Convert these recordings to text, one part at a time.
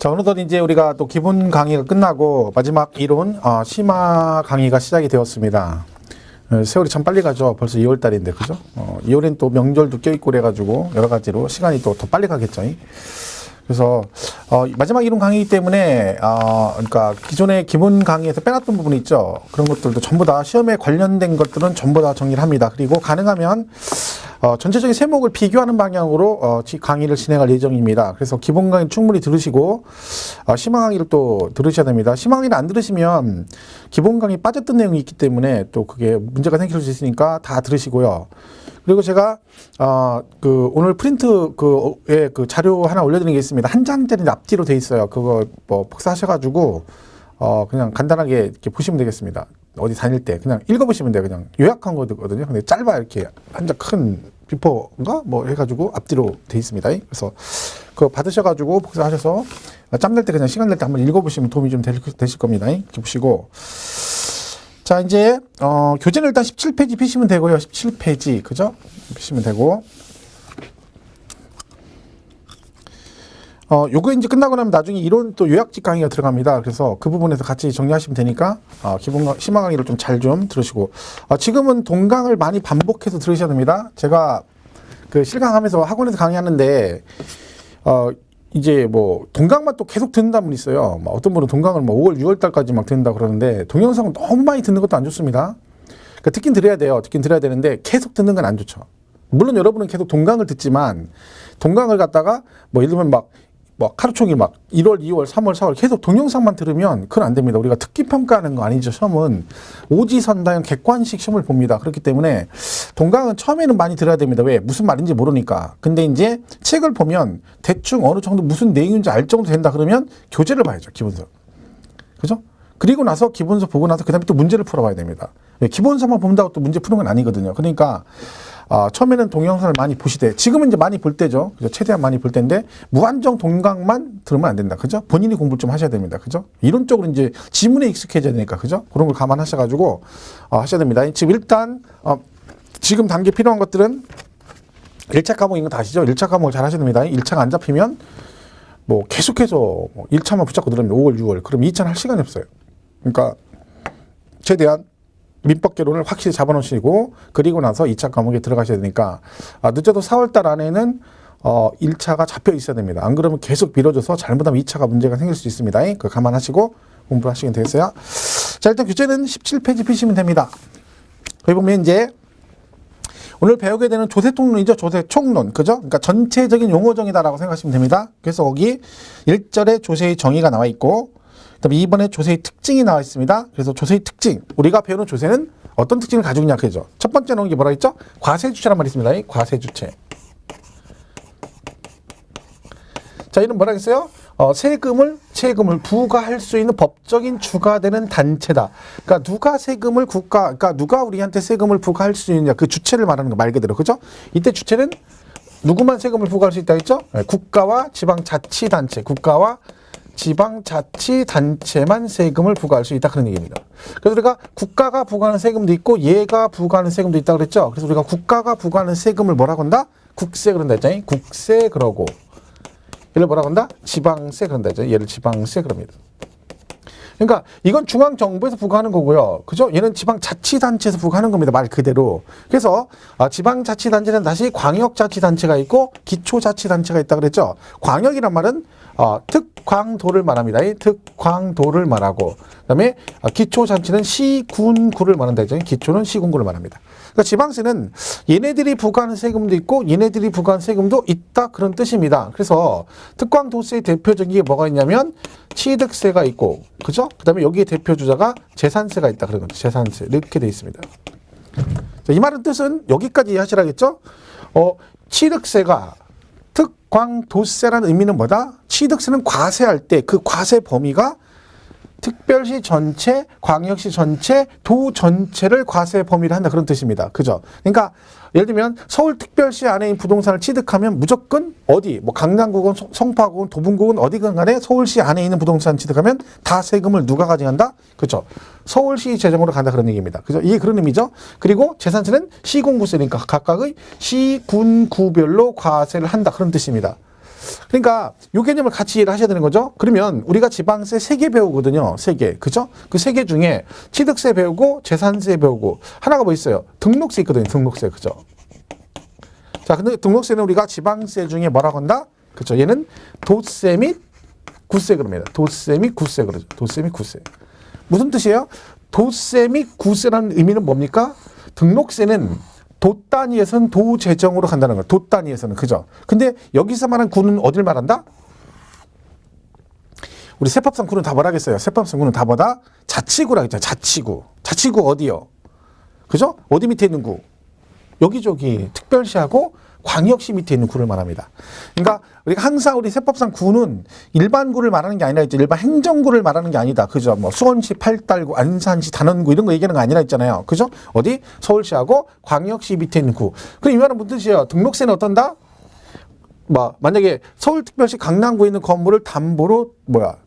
자, 어느덧 이제 우리가 또 기본 강의가 끝나고 마지막 이론 심화 강의가 시작이 되었습니다. 세월이 참 빨리 가죠. 벌써 2월 달인데, 그죠? 2월엔 또 명절도 껴있고 그래가지고 여러 가지로 시간이 또 더 빨리 가겠죠. 그래서 마지막 이론 강의이기 때문에 그러니까 기존의 기본 강의에서 빼놨던 부분이 있죠. 그런 것들도 전부 다 시험에 관련된 것들은 전부 다 정리를 합니다. 그리고 가능하면 전체적인 세목을 비교하는 방향으로 강의를 진행할 예정입니다. 그래서 기본 강의 충분히 들으시고 심화 강의를 또 들으셔야 됩니다. 심화 강의를 안 들으시면 기본 강의 빠졌던 내용이 있기 때문에 또 그게 문제가 생길 수 있으니까 다 들으시고요. 그리고 제가 오늘 프린트 그 자료 하나 올려드리는 게 있습니다. 한 장짜리 앞뒤로 돼 있어요. 그거 뭐 복사하셔가지고 그냥 간단하게 이렇게 보시면 되겠습니다. 어디 다닐 때 그냥 읽어보시면 돼요. 그냥 요약한 거거든요. 근데 짧아 이렇게 한 장 큰 비포인가 뭐 해가지고 앞뒤로 돼 있습니다. 그래서 그거 받으셔가지고 복사하셔서 짬낼 때 그냥 시간 낼 때 한번 읽어보시면 도움이 좀 되실 겁니다. 이렇게 보시고. 자, 이제 교재는 일단 17페이지 피시면 되고요. 17페이지 그죠? 피시면 되고 요거 이제 끝나고 나면 나중에 이론 또 요약집 강의가 들어갑니다. 그래서 그 부분에서 같이 정리하시면 되니까 기본 심화 강의를 좀 잘 좀 들으시고 지금은 동강을 많이 반복해서 들으셔야 됩니다. 제가 그 실강하면서 학원에서 강의하는데 이제 뭐 동강만 또 계속 듣는다는 분이 있어요. 어떤 분은 동강을 뭐 5월, 6월 달까지 막 듣는다 그러는데 동영상은 너무 많이 듣는 것도 안 좋습니다. 그러니까 듣긴 들어야 돼요. 듣긴 들어야 되는데 계속 듣는 건 안 좋죠. 물론 여러분은 계속 동강을 듣지만 동강을 갖다가 뭐 예를 들면 막 하루 종일 막 1월, 2월, 3월, 4월 계속 동영상만 들으면 그건 안 됩니다. 우리가 듣기 평가하는 거 아니죠. 시험은 오지선다형 객관식 시험을 봅니다. 그렇기 때문에 동강은 처음에는 많이 들어야 됩니다. 왜? 무슨 말인지 모르니까. 근데 이제 책을 보면 대충 어느 정도 무슨 내용인지 알 정도 된다 그러면 교재를 봐야죠. 기본서. 그죠? 그리고 나서 기본서 보고 나서 그 다음에 또 문제를 풀어봐야 됩니다. 왜? 기본서만 본다고 또 문제 푸는 건 아니거든요. 그러니까 처음에는 동영상을 많이 보시되 지금은 이제 많이 볼 때죠. 그죠? 최대한 많이 볼 때인데 무한정 동강만 들으면 안 된다. 그죠? 본인이 공부를 좀 하셔야 됩니다. 그죠? 이론적으로 이제 지문에 익숙해져야 되니까. 그죠? 그런 걸 감안하셔가지고 하셔야 됩니다. 지금 일단 지금 단계 필요한 것들은 1차 과목인 거 다 아시죠? 1차 과목을 잘 하셔야 됩니다. 1차가 안 잡히면 뭐 계속해서 1차만 붙잡고 들으면 5월, 6월 그럼 2차는 할 시간이 없어요. 그러니까 최대한 민법개론을 확실히 잡아놓으시고 그리고 나서 2차 과목에 들어가셔야 되니까 늦어도 4월달 안에는 1차가 잡혀 있어야 됩니다. 안 그러면 계속 미뤄져서 잘못하면 2차가 문제가 생길 수 있습니다. 그거 감안하시고 공부를 하시면 되겠어요. 자, 일단 교재는 17페이지 피시면 됩니다. 거기 보면 이제 오늘 배우게 되는 조세통론이죠. 조세총론. 그죠? 그러니까 전체적인 용어정의다라고 생각하시면 됩니다. 그래서 거기 1절에 조세의 정의가 나와 있고 그다음에 2번에 조세의 특징이 나와 있습니다. 그래서 조세의 특징, 우리가 배우는 조세는 어떤 특징을 가지고 있냐 그죠? 첫 번째 나온 게 뭐라 했죠? 과세주체란 말이 있습니다. 과세주체. 자, 이는 뭐라 했어요? 세금을 부과할 수 있는 법적인 주가 되는 단체다. 그러니까 누가 우리한테 세금을 부과할 수 있느냐 그 주체를 말하는 거 말 그대로 그죠? 이때 주체는 누구만 세금을 부과할 수 있다 했죠? 국가와 지방자치단체, 국가와 지방자치단체만 세금을 부과할 수 있다 그런 얘기입니다. 그래서 우리가 국가가 부과하는 세금도 있고 얘가 부과하는 세금도 있다 그랬죠. 그래서 우리가 국가가 부과하는 세금을 뭐라고 한다? 국세 그런다 했잖아요. 국세 그러고 얘를 뭐라고 한다? 지방세 그런다 했잖아요. 얘를 지방세 그럽니다. 그러니까 이건 중앙정부에서 부과하는 거고요. 그죠? 얘는 지방자치단체에서 부과하는 겁니다. 말 그대로. 그래서 지방자치단체는 다시 광역자치단체가 있고 기초자치단체가 있다 그랬죠. 광역이란 말은 특광도를 말합니다. 특광도를 말하고 그다음에 기초자치는 시군구를 말한다 했잖아요. 기초는 시군구를 말합니다. 그러니까 지방세는 얘네들이 부과하는 세금도 있고 얘네들이 부과하는 세금도 있다 그런 뜻입니다. 그래서 특광도세의 대표적인 게 뭐가 있냐면 취득세가 있고 그죠? 그다음에 여기에 대표주자가 재산세가 있다 그런 거죠. 재산세 이렇게 돼 있습니다. 자, 이 말은 뜻은 여기까지 이해하시라겠죠? 취득세가 특광도세라는 의미는 뭐다? 취득세는 과세할 때 그 과세 범위가 특별시 전체, 광역시 전체, 도 전체를 과세 범위를 한다 그런 뜻입니다. 그죠? 그러니까 예를 들면 서울특별시 안에 있는 부동산을 취득하면 무조건 어디 뭐 강남구건 성파구건 도봉구건 어디건 간에 서울시 안에 있는 부동산 취득하면 다 세금을 누가 가져간다? 그죠? 서울시 재정으로 간다 그런 얘기입니다. 그죠? 이게 그런 의미죠. 그리고 재산세는 시군구세니까 각각의 시군구별로 과세를 한다 그런 뜻입니다. 그러니까 요 개념을 같이 이해를 하셔야 되는 거죠. 그러면 우리가 지방세 3개 배우거든요. 3개. 그죠? 그 3개 중에 취득세 배우고 재산세 배우고 하나가 뭐 있어요? 등록세 있거든요. 등록세. 그죠? 자, 근데 등록세는 우리가 지방세 중에 뭐라고 한다? 그죠? 얘는 도세 및 구세 그럽니다. 도세 및 구세 그러죠. 도세 및 구세. 무슨 뜻이에요? 도세 및 구세라는 의미는 뭡니까? 등록세는 도 단위에서는 도 재정으로 간다는 거예요. 도 단위에서는. 그죠? 근데 여기서 말한 구는 어딜 말한다? 우리 세법상 구는 다 뭐라겠어요? 세법상 구는 다 뭐다? 자치구라 했잖아요. 자치구. 자치구 어디요? 그죠? 어디 밑에 있는 구? 여기저기 특별시하고 광역시 밑에 있는 구를 말합니다. 그러니까 우리가 항상 우리 세법상 구는 일반 구를 말하는 게 아니라 일반 행정구를 말하는 게 아니다. 그죠? 뭐 수원시, 팔달구, 안산시, 단원구 이런 거 얘기하는 거 아니라 있잖아요. 그죠? 어디? 서울시하고 광역시 밑에 있는 구. 그럼 이 말은 무슨 뜻이에요? 등록세는 어떤다? 뭐 만약에 서울특별시 강남구에 있는 건물을 담보로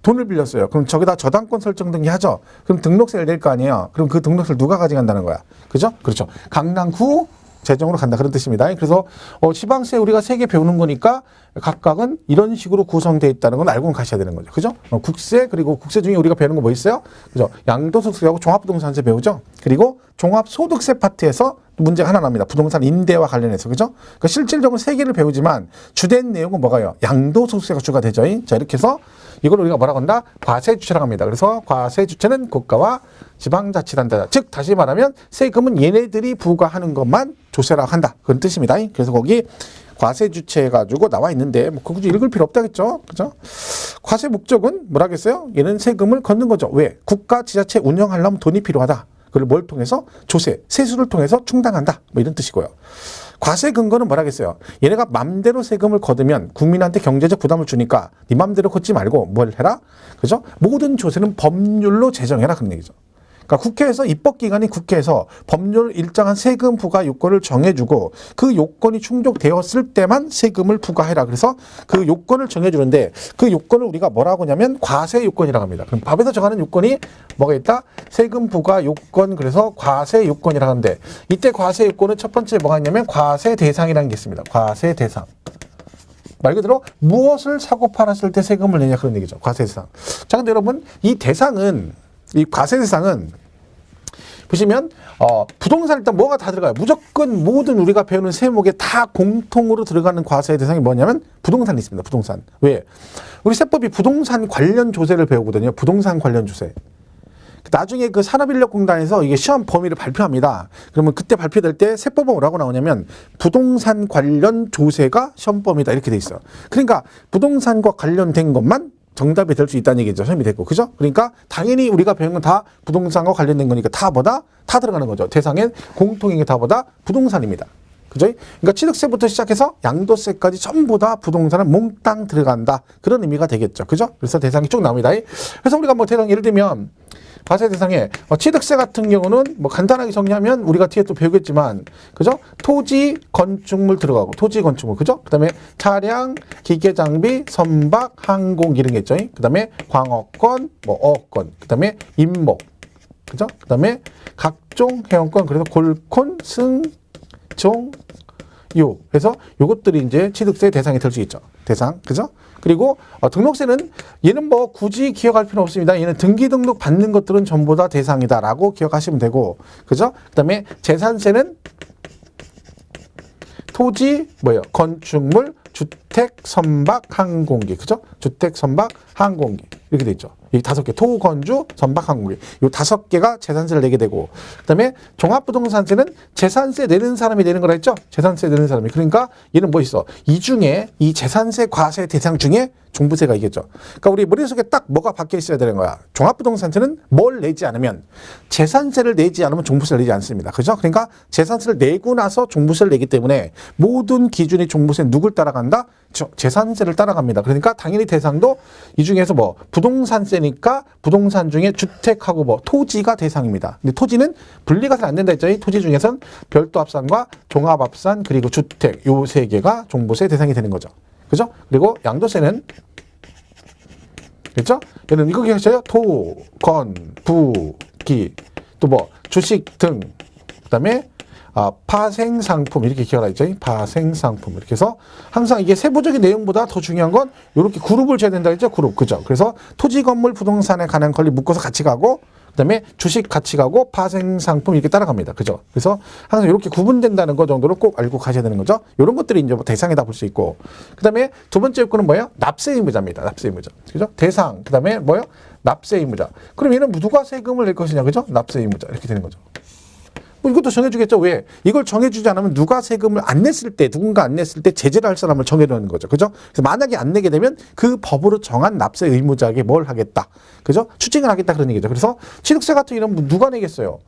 돈을 빌렸어요. 그럼 저기다 저당권 설정 등기 하죠. 그럼 등록세를 낼 거 아니에요. 그럼 그 등록세를 누가 가져간다는 거야? 그죠? 그렇죠. 강남구 재정으로 간다 그런 뜻입니다. 그래서 지방세 우리가 3개 배우는 거니까 각각은 이런 식으로 구성되어 있다는 건 알고 가셔야 되는 거죠. 그죠? 국세 그리고 국세 중에 우리가 배우는 거 뭐 있어요? 그죠? 양도소득세하고 종합부동산세 배우죠. 그리고 종합소득세 파트에서 문제가 하나 납니다. 부동산 임대와 관련해서. 그죠? 그러니까 실질적으로 3개를 배우지만 주된 내용은 뭐가요? 양도소득세가 주가 되죠. 자, 이렇게 해서 이걸 우리가 뭐라고 한다? 과세주체라고 합니다. 그래서 과세주체는 국가와 지방자치단체. 즉 다시 말하면 세금은 얘네들이 부과하는 것만 조세라고 한다. 그런 뜻입니다. 그래서 거기 과세주체 해가지고 나와 있는데 뭐 굳이 읽을 필요 없다겠죠. 그죠? 과세 목적은 뭐라겠어요? 얘는 세금을 걷는 거죠. 왜? 국가 지자체 운영하려면 돈이 필요하다. 그걸 뭘 통해서? 조세, 세수를 통해서 충당한다. 뭐 이런 뜻이고요. 과세 근거는 뭐라겠어요? 얘네가 맘대로 세금을 걷으면 국민한테 경제적 부담을 주니까 네 맘대로 걷지 말고 뭘 해라? 그죠? 모든 조세는 법률로 제정해라. 그런 얘기죠. 그러니까 국회에서 입법기관이 국회에서 법률 일정한 세금 부과 요건을 정해주고 그 요건이 충족되었을 때만 세금을 부과해라. 그래서 그 요건을 정해주는데 그 요건을 우리가 뭐라고 하냐면 과세 요건이라고 합니다. 그럼 법에서 정하는 요건이 뭐가 있다? 세금 부과 요건 그래서 과세 요건이라고 하는데 이때 과세 요건은 첫 번째 뭐가 있냐면 과세 대상이라는 게 있습니다. 과세 대상. 말 그대로 무엇을 사고 팔았을 때 세금을 내냐 그런 얘기죠. 과세 대상. 자, 근데 여러분 이 대상은 이 과세 대상은 보시면 부동산 일단 뭐가 다 들어가요. 무조건 모든 우리가 배우는 세목에 다 공통으로 들어가는 과세 대상이 뭐냐면 부동산이 있습니다. 부동산. 왜? 우리 세법이 부동산 관련 조세를 배우거든요. 부동산 관련 조세. 나중에 그 산업인력공단에서 이게 시험 범위를 발표합니다. 그러면 그때 발표될 때 세법은 뭐라고 나오냐면 부동산 관련 조세가 시험 범위다 이렇게 돼 있어요. 그러니까 부동산과 관련된 것만 정답이 될 수 있다는 얘기죠. 시험이 됐고. 그죠? 그러니까 당연히 우리가 배운 건 다 부동산과 관련된 거니까 다 뭐다? 다 들어가는 거죠. 대상엔 공통인 게 다 뭐다? 부동산입니다. 그죠? 그러니까 취득세부터 시작해서 양도세까지 전부 다 부동산은 몽땅 들어간다. 그런 의미가 되겠죠. 그죠? 그래서 대상이 쭉 나옵니다. 그래서 우리가 뭐 대상 예를 들면 과세 대상에 취득세 같은 경우는 뭐 간단하게 정리하면 우리가 뒤에 또 배우겠지만 그죠? 토지 건축물 들어가고 토지 건축물 그죠? 그다음에 차량, 기계 장비, 선박, 항공 이런 게 있죠. 그다음에 광어권, 뭐 어권, 그다음에 임목 그죠? 그다음에 각종 회원권 그래서 골콘, 승, 종, 요 그래서 요것들이 이제 취득세 대상이 될 수 있죠. 대상 그죠? 그리고 등록세는 얘는 뭐 굳이 기억할 필요 없습니다. 얘는 등기 등록 받는 것들은 전부 다 대상이다라고 기억하시면 되고, 그죠? 그다음에 재산세는 토지 건축물, 주택, 선박, 항공기, 그죠? 주택, 선박, 항공기 이렇게 돼 있죠. 이 5개 토, 건주, 선박, 항공기 이 5개가 재산세를 내게 되고, 그다음에 종합부동산세는 재산세 내는 사람이 내는 거라 했죠. 재산세 내는 사람이. 그러니까 얘는 뭐 있어? 이 중에 이 재산세 과세 대상 중에 종부세가 있겠죠. 그러니까 우리 머릿속에 딱 뭐가 박혀 있어야 되는 거야. 종합부동산세는 뭘 내지 않으면 재산세를 내지 않으면 종부세를 내지 않습니다. 그죠? 그러니까 재산세를 내고 나서 종부세를 내기 때문에 모든 기준의 종부세는 누굴 따라간다? 재산세를 따라갑니다. 그러니까 당연히 대상도 이 중에서 뭐 부동산세니까 부동산 중에 주택하고 뭐 토지가 대상입니다. 근데 토지는 분리가 잘 안 된다 했죠. 토지 중에선 별도 합산과 종합 합산 그리고 주택 요 3개가 종부세 대상이 되는 거죠. 그죠? 그리고 양도세는 그렇죠? 얘는 이거 기억하셔요? 토, 건, 부, 기, 또 뭐 주식 등, 그다음에 파생상품 이렇게 기억하라 했죠. 파생상품 이렇게 해서 항상 이게 세부적인 내용보다 더 중요한 건 이렇게 그룹을 줘야 된다 했죠. 그룹 그죠. 그래서 토지 건물 부동산에 관한 권리 묶어서 같이 가고 그다음에 주식 같이 가고 파생상품 이렇게 따라갑니다. 그죠? 그래서 항상 이렇게 구분된다는 거 정도로 꼭 알고 가셔야 되는 거죠. 이런 것들이 이제 뭐 대상에다 볼 수 있고 그다음에 두 번째 요건은 뭐예요? 납세의무자입니다. 납세의무자. 그죠? 대상 그다음에 뭐예요? 납세의무자. 그럼 얘는 누가 세금을 낼 것이냐, 그죠? 납세의무자 이렇게 되는 거죠. 뭐 이것도 정해주겠죠. 왜? 이걸 정해주지 않으면 누가 세금을 안 냈을 때, 누군가 안 냈을 때 제재를 할 사람을 정해놓는 거죠. 그죠? 그래서 만약에 안 내게 되면 그 법으로 정한 납세 의무자에게 뭘 하겠다. 그죠? 추징을 하겠다 그런 얘기죠. 그래서 취득세 같은 이런 누가 내겠어요?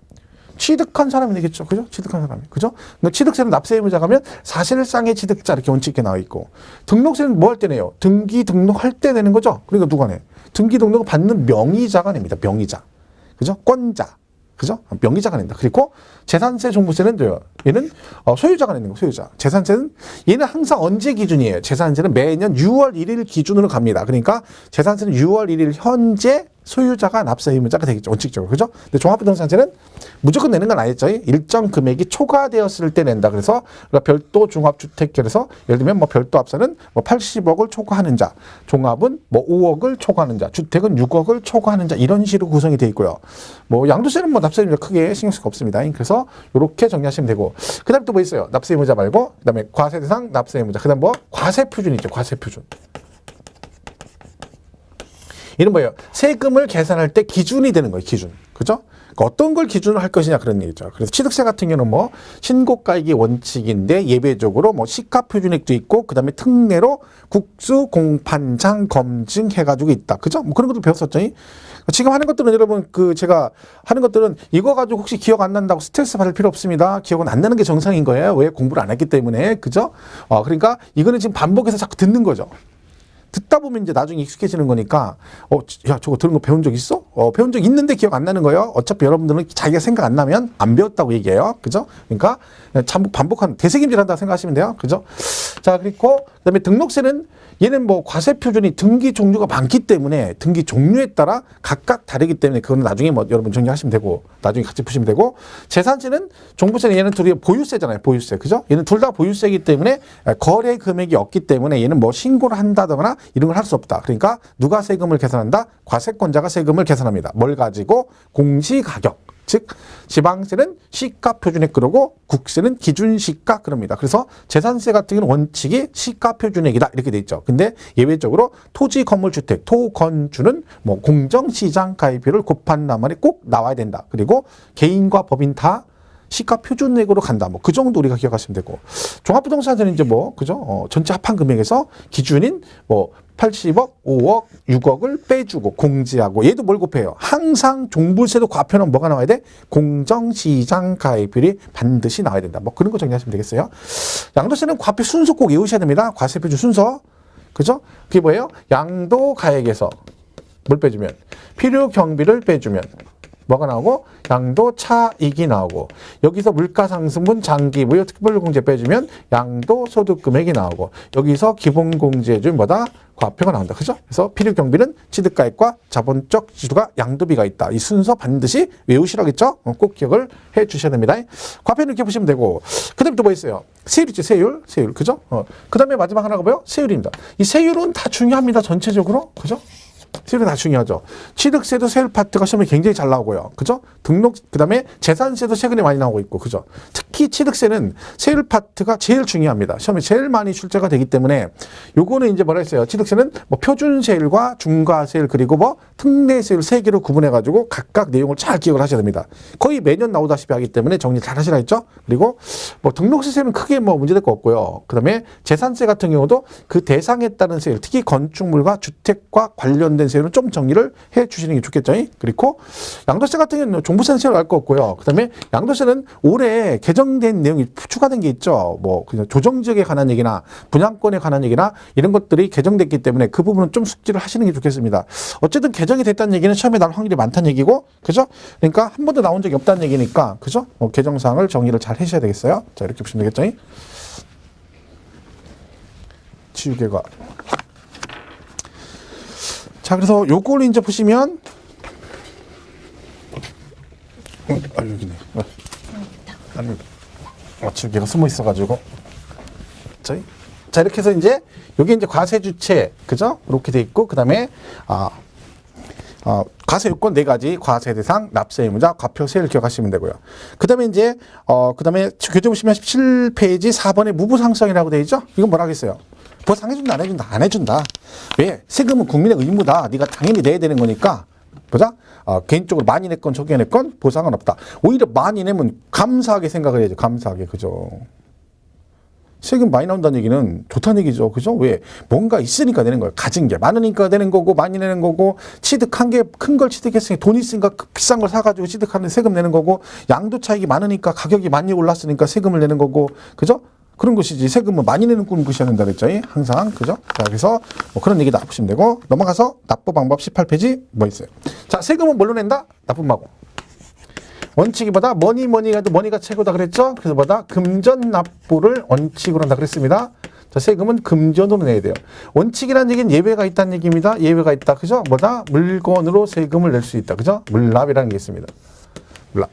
취득한 사람이 내겠죠. 그죠? 취득한 사람이. 그죠? 근데 취득세는 납세 의무자 가면 사실상의 취득자 이렇게 원칙 있게 나와 있고 등록세는 뭐 할 때 내요? 등기 등록할 때 내는 거죠. 그러니까 누가 내? 등기 등록을 받는 명의자가 냅니다. 명의자. 그죠? 권자. 그죠? 명의자가 낸다. 그리고 재산세, 종부세는 돼요. 얘는 소유자가 내는 거, 소유자. 재산세는 얘는 항상 언제 기준이에요? 재산세는 매년 6월 1일 기준으로 갑니다. 그러니까 재산세는 6월 1일 현재 소유자가 납세 의무자가 되겠죠. 원칙적으로. 그죠? 근데 종합부동산세는 무조건 내는 건 아니죠. 일정 금액이 초과되었을 때 낸다. 그래서 별도 종합주택결에서 예를 들면 뭐 별도 합산은 뭐 80억을 초과하는 자, 종합은 뭐 5억을 초과하는 자, 주택은 6억을 초과하는 자 이런 식으로 구성이 되어 있고요. 뭐 양도세는 뭐 납세 의무자 크게 신경 쓸 거 없습니다. 그래서 이렇게 정리하시면 되고 그다음에 또 뭐 있어요? 납세 의무자 말고 그다음에 과세 대상 납세 의무자. 그다음 뭐 과세 표준 있죠. 과세 표준. 이는 뭐예요? 세금을 계산할 때 기준이 되는 거예요. 기준. 그죠? 그러니까 어떤 걸 기준으로 할 것이냐 그런 얘기죠. 그래서 취득세 같은 경우는 뭐 신고가액이 원칙인데 예외적으로 뭐 시가표준액도 있고 그다음에 특례로 국수 공판장 검증 해가지고 있다. 그죠? 뭐 그런 것도 배웠었죠. 지금 하는 것들은 여러분 제가 하는 것들은 이거 가지고 혹시 기억 안 난다고 스트레스 받을 필요 없습니다. 기억은 안 나는 게 정상인 거예요. 왜? 공부를 안 했기 때문에. 그죠? 그러니까 이거는 지금 반복해서 자꾸 듣는 거죠. 듣다 보면 이제 나중에 익숙해지는 거니까 야 저거 들은 거 배운 적 있어? 배운 적 있는데 기억 안 나는 거예요. 어차피 여러분들은 자기가 생각 안 나면 안 배웠다고 얘기해요. 그죠? 그러니까 반복한 되새김질 한다고 생각하시면 돼요. 그죠? 자 그리고 그다음에 등록세는 얘는 뭐 과세 표준이 등기 종류가 많기 때문에 등기 종류에 따라 각각 다르기 때문에 그거는 나중에 뭐 여러분 정리하시면 되고 나중에 같이 푸시면 되고 재산세는 종부세는 얘는 둘이 보유세잖아요. 보유세. 그죠? 얘는 둘 다 보유세이기 때문에 거래 금액이 없기 때문에 얘는 뭐 신고를 한다거나 이런 걸 할 수 없다. 그러니까 누가 세금을 계산한다? 과세권자가 세금을 계산합니다. 뭘 가지고? 공시가격. 즉 지방세는 시가 표준액 그러고 국세는 기준 시가 그럽니다. 그래서 재산세 같은 경우는 원칙이 시가 표준액이다 이렇게 돼 있죠. 근데 예외적으로 토지 건물 주택 토건주는 뭐 공정시장 가입비를 곱한 나머지 꼭 나와야 된다. 그리고 개인과 법인 다 시가 표준액으로 간다. 뭐 그 정도 우리가 기억하시면 되고 종합부동산세는 이제 뭐 그죠? 전체 합한 금액에서 기준인 뭐 80억, 5억, 6억을 빼주고 공제하고 얘도 뭘 곱해요? 항상 종부세도 과표는 뭐가 나와야 돼? 공정시장 가입율이 반드시 나와야 된다. 뭐 그런 거 정리하시면 되겠어요. 양도세는 과표 순서 꼭 외우셔야 됩니다. 과세표준 순서. 그죠? 그게 뭐예요? 양도가액에서 뭘 빼주면? 필요 경비를 빼주면 뭐가 나오고 양도 차익이 나오고 여기서 물가상승분 장기부여 특별공제 빼주면 양도 소득 금액이 나오고 여기서 기본공제해주면 뭐다? 과표가 나온다. 그죠? 그래서 필요경비는 취득가액과 자본적 지수가 양도비가 있다. 이 순서 반드시 외우시라겠죠? 꼭 기억을 해 주셔야 됩니다. 과표는 이렇게 보시면 되고 그 다음에 또 뭐 있어요? 세율 있죠? 세율. 그죠? 그 다음에 마지막 하나가 뭐예요? 세율입니다. 이 세율은 다 중요합니다. 전체적으로. 그죠? 세율이 다 중요하죠. 취득세도 세율 파트가 시험에 굉장히 잘 나오고요. 그죠? 그 다음에 재산세도 최근에 많이 나오고 있고, 그죠? 특히 취득세는 세율 파트가 제일 중요합니다. 시험에 제일 많이 출제가 되기 때문에 요거는 이제 뭐라 했어요? 취득세는 뭐 표준세율과 중과세율 그리고 뭐 특례세율 세 개로 구분해가지고 각각 내용을 잘 기억을 하셔야 됩니다. 거의 매년 나오다시피 하기 때문에 정리 잘 하시라 했죠? 그리고 뭐 등록세는 크게 뭐 문제될 거 없고요. 그 다음에 재산세 같은 경우도 그 대상에 따른 세율, 특히 건축물과 주택과 관련된 세율은 좀 정리를 해 주시는 게 좋겠죠. 그리고 양도세 같은 경우는 종부세는 세율 알 거 없고요. 그 다음에 양도세는 올해 개정된 내용이 추가된 게 있죠. 뭐 그냥 조정지역에 관한 얘기나 분양권에 관한 얘기나 이런 것들이 개정됐기 때문에 그 부분은 좀 숙지를 하시는 게 좋겠습니다. 어쨌든 개정이 됐다는 얘기는 시험에 나올 확률이 많다는 얘기고, 그죠? 그러니까 한 번도 나온 적이 없다는 얘기니까, 그죠? 개정사항을 정리를 잘 하셔야 되겠어요. 자, 이렇게 보시면 되겠죠? 치유계가. 자, 그래서 요걸 이제 보시면, 여기네. 아닙니다. 맞추기가 숨어 있어가지고. 자, 이렇게 해서 이제 여기 이제 과세 주체, 그죠? 이렇게 돼 있고, 그 다음에 과세 요건 4가지, 과세 대상, 납세 의무자, 과표세를 기억하시면 되고요. 그 다음에 이제, 그 다음에 교재 보시면 17페이지 4번에 무부상성이라고 되어 있죠? 이건 뭐라 하겠어요? 보상해준다, 안 해준다? 안 해준다. 왜? 세금은 국민의 의무다. 네가 당연히 내야 되는 거니까. 보자? 개인적으로 많이 냈건 적게 냈건 보상은 없다. 오히려 많이 내면 감사하게 생각을 해야죠. 감사하게. 그죠? 세금 많이 나온다는 얘기는 좋다는 얘기죠. 그죠? 왜? 뭔가 있으니까 내는 거예요. 가진 게 많으니까 내는 거고, 많이 내는 거고, 취득한 게 큰 걸 취득했으니 돈 있으니까 비싼 걸 사가지고 취득하는 세금 내는 거고, 양도 차익이 많으니까 가격이 많이 올랐으니까 세금을 내는 거고, 그죠? 그런 것이지. 세금은 많이 내는 것이어야 된다 그랬죠. 항상. 그죠? 자, 그래서 뭐 그런 얘기다 보시면 되고, 넘어가서 납부 방법 18페이지 뭐 있어요? 자, 세금은 뭘로 낸다? 납부하고. 원칙이 뭐다? 머니가 최고다 그랬죠? 그래서 뭐다? 금전 납부를 원칙으로 한다 그랬습니다. 자, 세금은 금전으로 내야 돼요. 원칙이라는 얘기는 예외가 있다는 얘기입니다. 예외가 있다. 그죠? 뭐다? 물건으로 세금을 낼 수 있다. 그죠? 물납이라는 게 있습니다. 물납.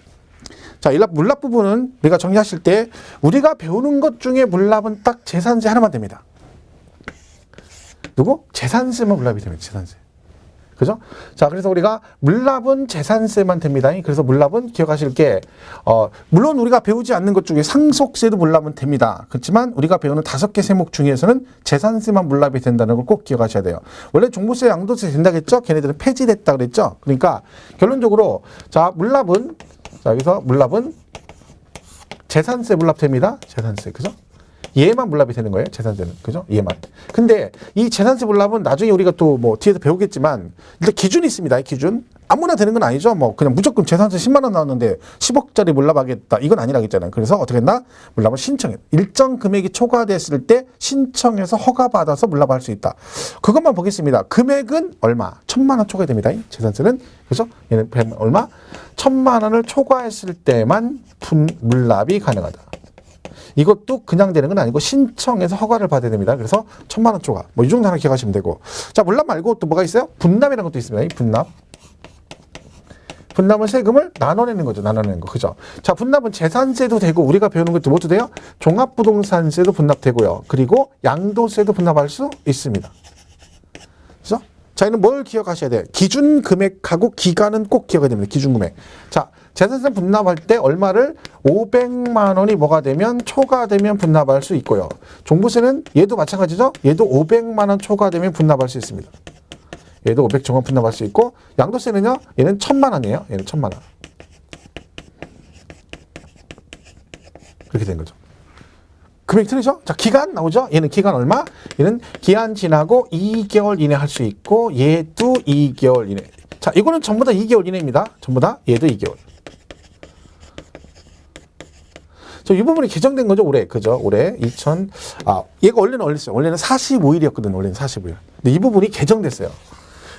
자, 물납 부분은 우리가 정리하실 때 우리가 배우는 것 중에 물납은 딱 재산세 하나만 됩니다. 누구? 재산세만 물납이 됩니다. 재산세. 그죠? 자, 그래서 우리가 물납은 재산세만 됩니다. 그래서 물납은 기억하실 게, 물론 우리가 배우지 않는 것 중에 상속세도 물납은 됩니다. 그렇지만 우리가 배우는 5개 세목 중에서는 재산세만 물납이 된다는 걸 꼭 기억하셔야 돼요. 원래 종부세, 양도세 된다겠죠? 걔네들은 폐지됐다 그랬죠? 그러니까 결론적으로, 자, 물납은, 자, 여기서 물납은 재산세 물납됩니다. 재산세. 그죠? 얘만 물납이 되는 거예요. 재산세는. 그죠? 얘만. 근데 이 재산세 물납은 나중에 우리가 또 뭐 뒤에서 배우겠지만 일단 기준이 있습니다. 이 기준. 아무나 되는 건 아니죠. 뭐 그냥 무조건 재산세 10만 원 나왔는데 10억짜리 물납하겠다. 이건 아니라겠잖아요. 그래서 어떻게 했나? 물납을 신청해. 일정 금액이 초과됐을 때 신청해서 허가받아서 물납할 수 있다. 그것만 보겠습니다. 금액은 얼마? 1,000만 원 초과됩니다. 재산세는. 그죠? 얘는 얼마? 1,000만 원을 초과했을 때만 물납이 가능하다. 이것도 그냥 되는 건 아니고 신청해서 허가를 받아야 됩니다. 그래서 1,000만 원 초과. 뭐 이 정도 하나 기억하시면 되고. 자, 물납 말고 또 뭐가 있어요? 분납이라는 것도 있습니다. 이 분납. 분납은 세금을 나눠내는 거죠. 나눠내는 거. 그죠? 자, 분납은 재산세도 되고 우리가 배우는 것도 뭐도 돼요? 종합부동산세도 분납되고요. 그리고 양도세도 분납할 수 있습니다. 그죠? 자, 이는 뭘 기억하셔야 돼요? 기준 금액하고 기간은 꼭 기억해야 됩니다. 기준 금액. 자, 재산세 분납할 때 얼마를 500만 원이 뭐가 되면 초과되면 분납할 수 있고요. 종부세는 얘도 마찬가지죠. 얘도 500만 원 초과되면 분납할 수 있습니다. 얘도 500 정도 분납할 수 있고, 양도세는요. 얘는 1,000만 원이에요. 얘는 1,000만 원. 그렇게 된 거죠. 금액 틀리죠? 자, 기간 나오죠? 얘는 기간 얼마? 얘는 기한 지나고 2개월 이내 할 수 있고, 얘도 2개월 이내. 자, 이거는 전부 다 2개월 이내입니다. 전부 다 얘도 2개월. 이 부분이 개정된 거죠, 올해. 그죠? 올해 얘가 원래는 어렸어요. 원래는 45일이었거든요. 원래는 45일. 근데 이 부분이 개정됐어요.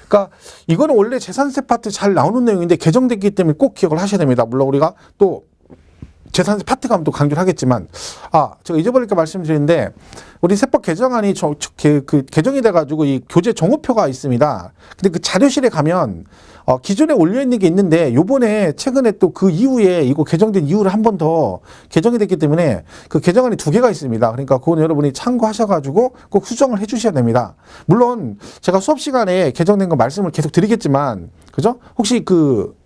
그러니까 이거는 원래 재산세 파트 잘 나오는 내용인데 개정됐기 때문에 꼭 기억을 하셔야 됩니다. 물론 우리가 또 재산세 파트 가면 또 강조를 하겠지만, 제가 잊어버릴까 말씀드리는데, 우리 세법 개정안이 개정이 돼가지고 이 교재 종호표가 있습니다. 근데 그 자료실에 가면, 기존에 올려있는 게 있는데, 요번에 최근에 또 그 이후에 이거 개정된 이후를 한 번 더 개정이 됐기 때문에 그 개정안이 2개가 있습니다. 그러니까 그건 여러분이 참고하셔가지고 꼭 수정을 해 주셔야 됩니다. 물론 제가 수업 시간에 개정된 거 말씀을 계속 드리겠지만, 그죠? 혹시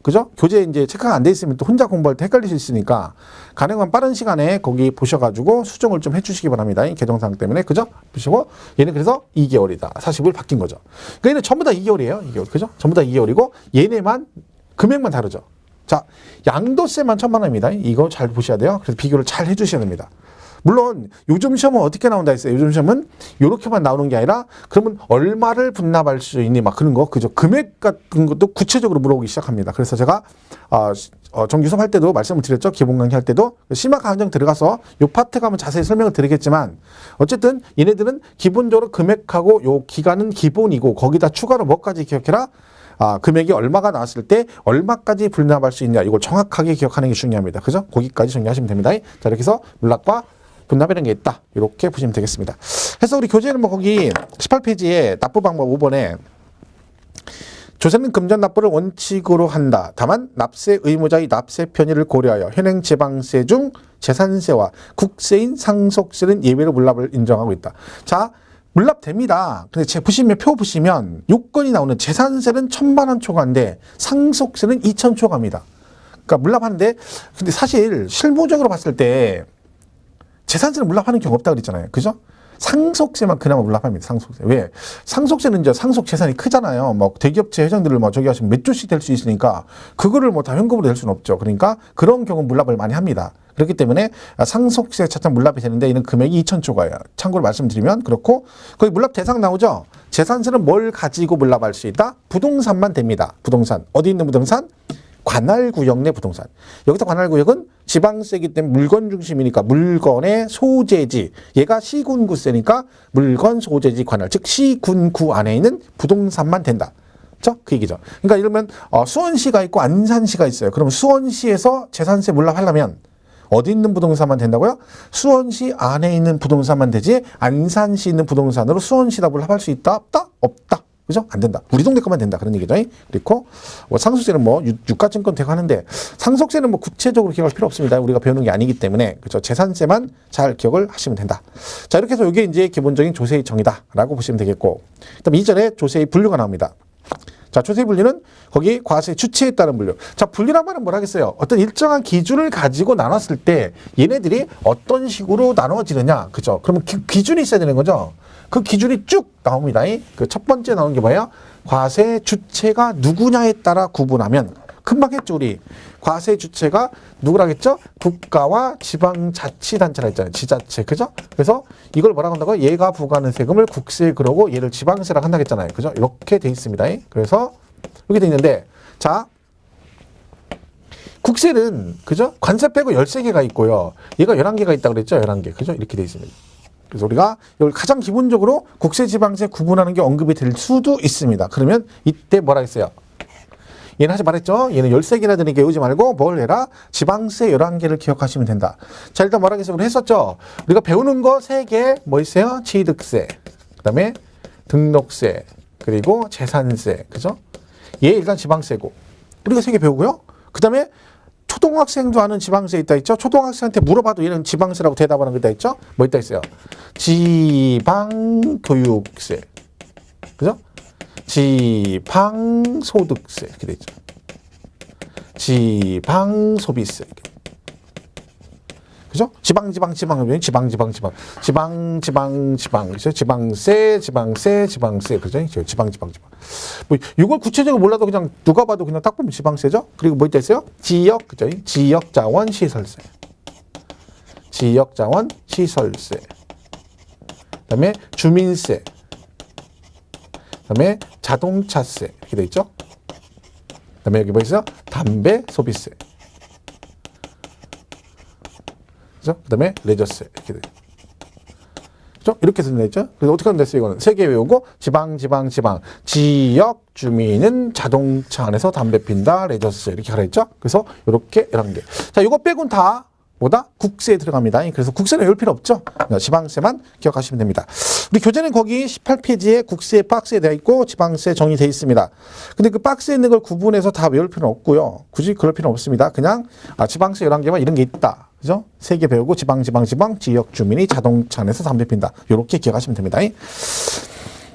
그죠? 교재 이제 체크가 안 돼 있으면 또 혼자 공부할 때 헷갈릴 수 있으니까 가능한 빠른 시간에 거기 보셔가지고 수정을 좀 해주시기 바랍니다. 이 개정사항 때문에. 그죠? 보시고 얘는 그래서 2개월이다. 40일 바뀐 거죠. 그러니까 얘는 전부 다 2개월이에요. 2개월. 그죠? 전부 다 2개월이고 얘네만 금액만 다르죠. 자, 양도세만 1,000만 원입니다. 이거 잘 보셔야 돼요. 그래서 비교를 잘 해주셔야 됩니다. 물론 요즘 시험은 어떻게 나온다 했어요? 요즘 시험은 이렇게만 나오는 게 아니라 그러면 얼마를 분납할 수 있니? 막 그런 거. 그죠? 금액 같은 것도 구체적으로 물어보기 시작합니다. 그래서 제가 정규 수업 할 때도 말씀을 드렸죠. 기본 강의 할 때도 심화 과정 들어가서 요 파트 가면 자세히 설명을 드리겠지만 어쨌든 얘네들은 기본적으로 금액하고 요 기간은 기본이고 거기다 추가로 뭐까지 기억해라? 금액이 얼마가 나왔을 때 얼마까지 분납할 수 있냐. 이걸 정확하게 기억하는 게 중요합니다. 그죠? 거기까지 정리하시면 됩니다. 자, 이렇게 해서 물납과 분납이라는 게 있다. 이렇게 보시면 되겠습니다. 그래서 우리 교재는 뭐 거기 18페이지에 납부 방법 5번에 조세는 금전 납부를 원칙으로 한다. 다만 납세 의무자의 납세 편의를 고려하여 현행 지방세 중 재산세와 국세인 상속세는 예외로 물납을 인정하고 있다. 자, 물납됩니다. 근데 표 보시면 요건이 나오는 재산세는 1,000만 원 초과인데 상속세는 2,000 초과입니다. 그러니까 물납하는데 근데 사실 실무적으로 봤을 때 재산세는 물납하는 경우 없다 그랬잖아요. 그죠? 상속세만 그나마 물납합니다. 상속세. 왜? 상속세는 이제 상속 재산이 크잖아요. 뭐 대기업체 회장들을 뭐 저기 하시면 몇 조씩 될 수 있으니까 그거를 뭐 다 현금으로 낼 수는 없죠. 그러니까 그런 경우 물납을 많이 합니다. 그렇기 때문에 상속세 차차 물납이 되는데 이는 금액이 2,000 초과예요. 참고로 말씀드리면 그렇고 거기 물납 대상 나오죠. 재산세는 뭘 가지고 물납할 수 있다? 부동산만 됩니다. 부동산. 어디 있는 부동산? 관할구역 내 부동산. 여기서 관할구역은 지방세이기 때문에 물건 중심이니까 물건의 소재지. 얘가 시군구세니까 물건 소재지 관할. 즉 시군구 안에 있는 부동산만 된다. 그렇죠? 그 얘기죠. 그러니까 이러면 수원시가 있고 안산시가 있어요. 그럼 수원시에서 재산세 물납하려면 어디 있는 부동산만 된다고요? 수원시 안에 있는 부동산만 되지 안산시 있는 부동산으로 수원시다 물납할 수 있다? 없다? 없다. 그죠? 안 된다. 우리 동네 것만 된다. 그런 얘기죠. 그리고 상속세는 뭐 유가증권 되고 하는데 상속세는 뭐 구체적으로 기억할 필요 없습니다. 우리가 배우는 게 아니기 때문에 그죠? 재산세만 잘 기억을 하시면 된다. 자, 이렇게 해서 이게 이제 기본적인 조세의 정의다라고 보시면 되겠고, 그다음 이전에 조세의 분류가 나옵니다. 자, 조세 분류는 거기 과세 주체에 따른 분류. 자, 분류란 말은 뭘 하겠어요? 어떤 일정한 기준을 가지고 나눴을 때 얘네들이 어떤 식으로 나눠지느냐. 그죠? 그러면 기준이 있어야 되는 거죠. 그 기준이 쭉 나옵니다. 그 첫 번째 나오는 게 뭐예요? 과세 주체가 누구냐에 따라 구분하면 금방 했죠, 우리. 과세 주체가 누구라겠죠? 국가와 지방자치단체라 했잖아요. 지자체. 그죠? 그래서 이걸 뭐라고 한다고요? 얘가 부과하는 세금을 국세 그러고 얘를 지방세라고 한다고 했잖아요. 그죠? 이렇게 돼 있습니다. 그래서 이렇게 돼 있는데, 자, 국세는, 그죠? 관세 빼고 13개가 있고요. 얘가 11개가 있다고 그랬죠? 11개. 그죠? 이렇게 돼 있습니다. 그래서 우리가 이걸 가장 기본적으로 국세, 지방세 구분하는 게 언급이 될 수도 있습니다. 그러면 이때 뭐라 했어요? 얘는 하지 말했죠? 얘는 13개나 되니까 외우지 말고 뭘 해라? 지방세 11개를 기억하시면 된다. 자, 일단 뭐라 했어요? 우리 했었죠? 우리가 배우는 거 3개 뭐 있어요? 취득세, 그 다음에 등록세, 그리고 재산세. 그죠? 얘 일단 지방세고. 우리가 3개 배우고요. 그 다음에 초등학생도 아는 지방세 있다 있죠? 초등학생한테 물어봐도 얘는 지방세라고 대답하는 거 있다 있죠? 뭐 있다 있어요? 지방교육세. 그죠? 지방소득세. 이렇게 돼 있죠. 지방소비세. 그죠? 지방. 그죠? 지방세. 그죠? 지방. 뭐, 이걸 구체적으로 몰라도 그냥 누가 봐도 그냥 딱 보면 지방세죠? 그리고 뭐 있다 있어요? 지역. 그죠? 지역자원 시설세. 지역자원 시설세. 그 다음에 주민세. 그 다음에 자동차세. 이렇게 돼 있죠? 그 다음에 여기 뭐 있어요? 담배 소비세. 그 다음에 레저세. 이렇게 돼. 그죠? 이렇게 되어 있죠? 그래서 어떻게 하면 됐어요? 이거는 3개 외우고 지방. 지역 주민은 자동차 안에서 담배 핀다. 레저세. 이렇게 하라 했죠? 그래서 이렇게 11개. 자, 이거 빼곤 다 뭐다? 국세에 들어갑니다. 그래서 국세는 외울 필요 없죠? 지방세만 기억하시면 됩니다. 우리 교재는 거기 18페이지에 국세 박스에 되어 있고 지방세 정의되어 있습니다. 근데 그 박스에 있는 걸 구분해서 다 외울 필요는 없고요. 굳이 그럴 필요는 없습니다. 그냥 지방세 11개만 이런 게 있다. 그죠? 3개 배우고 지방, 지역 주민이 자동차 안에서 담배 핀다. 이렇게 기억하시면 됩니다.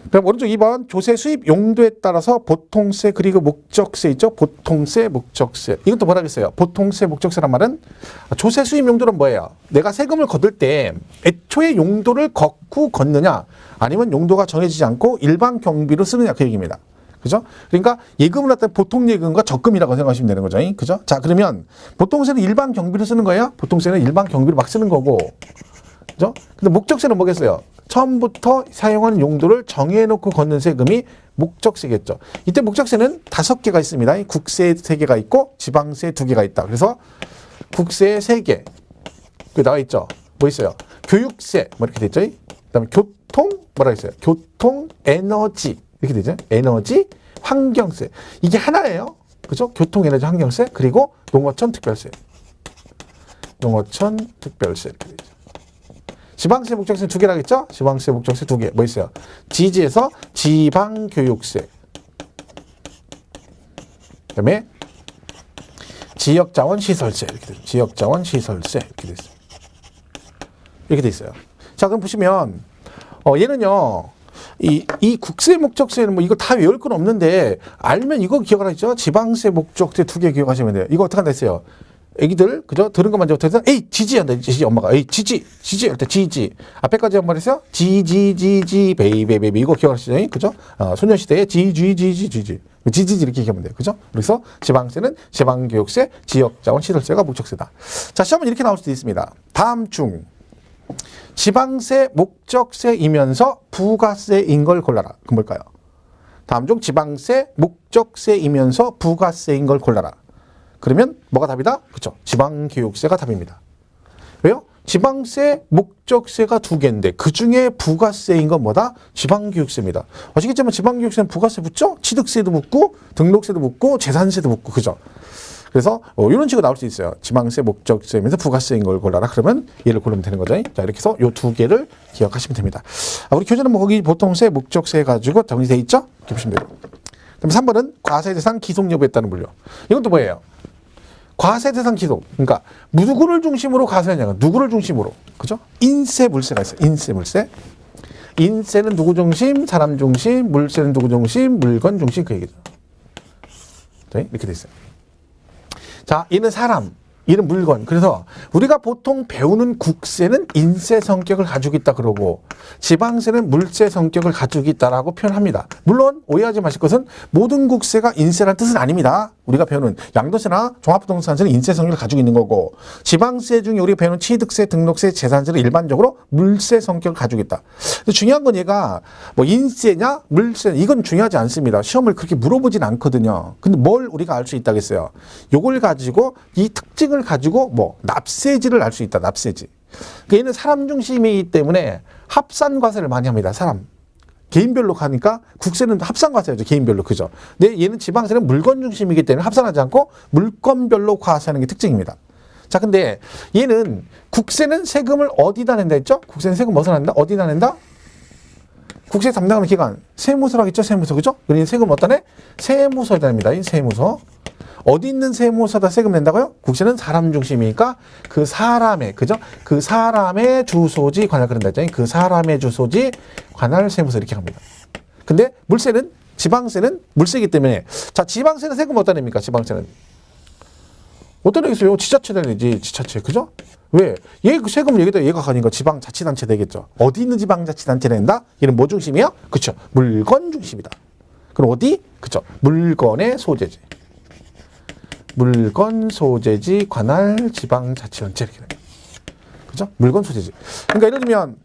그럼 오른쪽 2번 조세 수입 용도에 따라서 보통세 그리고 목적세 있죠? 보통세, 목적세. 이건 또 뭐라 그랬어요? 보통세, 목적세란 말은 조세 수입 용도는 뭐예요? 내가 세금을 거둘 때 애초에 용도를 걷느냐 아니면 용도가 정해지지 않고 일반 경비로 쓰느냐 그 얘기입니다. 그죠? 그러니까 예금을 갖다 보통 예금과 적금이라고 생각하시면 되는 거죠. 그죠? 자, 그러면 보통세는 일반 경비로 쓰는 거예요? 보통세는 일반 경비로 막 쓰는 거고. 그죠? 근데 목적세는 뭐겠어요? 처음부터 사용하는 용도를 정해놓고 걷는 세금이 목적세겠죠. 이때 목적세는 5개가 있습니다. 국세 3개가 있고 지방세 2개가 있다. 그래서 국세 3개. 그 나와 있죠. 뭐 있어요? 교육세 뭐 이렇게 됐죠. 그다음에 교통 뭐라 했어요? 교통, 에너지 이렇게 되죠. 에너지, 환경세. 이게 하나예요. 그죠? 교통, 에너지, 환경세. 그리고 농어촌 특별세. 농어촌 특별세 이렇게 되죠. 지방세, 목적세 2개라겠죠? 지방세, 목적세 2개. 뭐 있어요? 지지에서 지방교육세. 그 다음에 지역자원시설세. 이렇게 되죠. 지역자원시설세. 이렇게 되죠. 이렇게 돼 있어요. 자, 그럼 보시면 얘는요. 이 국세 목적세는 뭐 이거 다 외울 건 없는데 알면 이거 기억을 하죠. 지방세 목적세 두 개 기억하시면 돼요. 이거 어떻게 한다 했어요? 애기들 그죠? 들은 것만 적어서 에이 지지 한다. 지지 엄마가 에이 지지 할 때 지지 앞에까지 한 번 했어요. 지지 베이베 이거 기억하시죠? 그죠? 소녀시대의 지지 이렇게 기억하면 돼요. 그죠? 그래서 지방세는 지방교육세, 지역자원 시설세가 목적세다. 자, 시험은 이렇게 나올 수도 있습니다. 다음 중 지방세 목적세이면서 부가세인 걸 골라라. 그럼 뭘까요? 다음 중 지방세 목적세이면서 부가세인 걸 골라라. 그러면 뭐가 답이다? 그렇죠. 지방교육세가 답입니다. 왜요? 지방세 목적세가 두 개인데 그 중에 부가세인 건 뭐다? 지방교육세입니다. 아시겠지만 지방교육세는 부가세 붙죠? 취득세도 붙고 등록세도 붙고 재산세도 붙고 그죠? 그래서 이런 식으로 나올 수 있어요. 지방세 목적세면서 부가세인 걸 골라라. 그러면 얘를 고르면 되는 거죠. 자, 이렇게 해서 이 두 개를 기억하시면 됩니다. 우리 교재는 뭐 거기 보통세, 목적세 가지고 정리되어 있죠? 이렇게 보시면 돼요. 그럼 3번은 과세대상 기속 여부에 따른 분류. 이건 또 뭐예요? 과세대상 기속. 그러니까 누구를 중심으로 과세하냐? 누구를 중심으로. 그죠? 인세, 물세가 있어요. 인세, 물세. 인세는 누구 중심? 사람 중심. 물세는 누구 중심? 물건 중심. 그 얘기죠. 네, 이렇게 돼 있어요. 자, 얘는 사람, 얘는 물건. 그래서 우리가 보통 배우는 국세는 인세 성격을 가지고 있다 그러고 지방세는 물세 성격을 가지고 있다라고 표현합니다. 물론 오해하지 마실 것은 모든 국세가 인세라는 뜻은 아닙니다. 우리가 배우는 양도세나 종합부동산세는 인세 성격을 가지고 있는 거고 지방세 중에 우리가 배우는 취득세, 등록세, 재산세는 일반적으로 물세 성격을 가지고 있다. 근데 중요한 건 얘가 뭐 인세냐 물세냐 이건 중요하지 않습니다. 시험을 그렇게 물어보진 않거든요. 근데 뭘 우리가 알 수 있다겠어요? 요걸 가지고 이 특징을 가지고 뭐 납세지를 알 수 있다. 납세지. 그러니까 얘는 사람 중심이기 때문에 합산과세를 많이 합니다. 사람. 개인별로 가니까 국세는 합산과세죠. 개인별로. 그죠? 근데 얘는 지방세는 물건 중심이기 때문에 합산하지 않고 물건별로 과세하는 게 특징입니다. 자, 근데 얘는 국세는 세금을 어디다 낸다 했죠? 국세는 세금 어디서 낸다? 어디다 낸다? 국세 담당하는 기관. 세무서라고 했죠? 세무서. 그죠? 그러니 세금 어디다 내? 세무서에다 냅니다. 이 세무서. 어디 있는 세무서다 세금 낸다고요? 국세는 사람 중심이니까 그 사람의, 그죠? 그 사람의 주소지 관할 그런다 했잖아요. 그 사람의 주소지 관할 세무서 이렇게 합니다. 근데 물세는, 지방세는 물세이기 때문에 자, 지방세는 세금 어디다 냅니까? 지방세는. 어디다 내겠어요? 지자체다 내지, 지자체. 그죠? 왜? 얘 그 세금을 여기다 얘가 가니까 지방자치단체 되겠죠. 어디 있는 지방자치단체 낸다? 얘는 뭐 중심이야? 그쵸. 물건 중심이다. 그럼 어디? 그쵸. 물건의 소재지. 물건 소재지 관할 지방자치단체 이렇게 됩니다. 그죠? 물건 소재지. 그러니까 예를 들면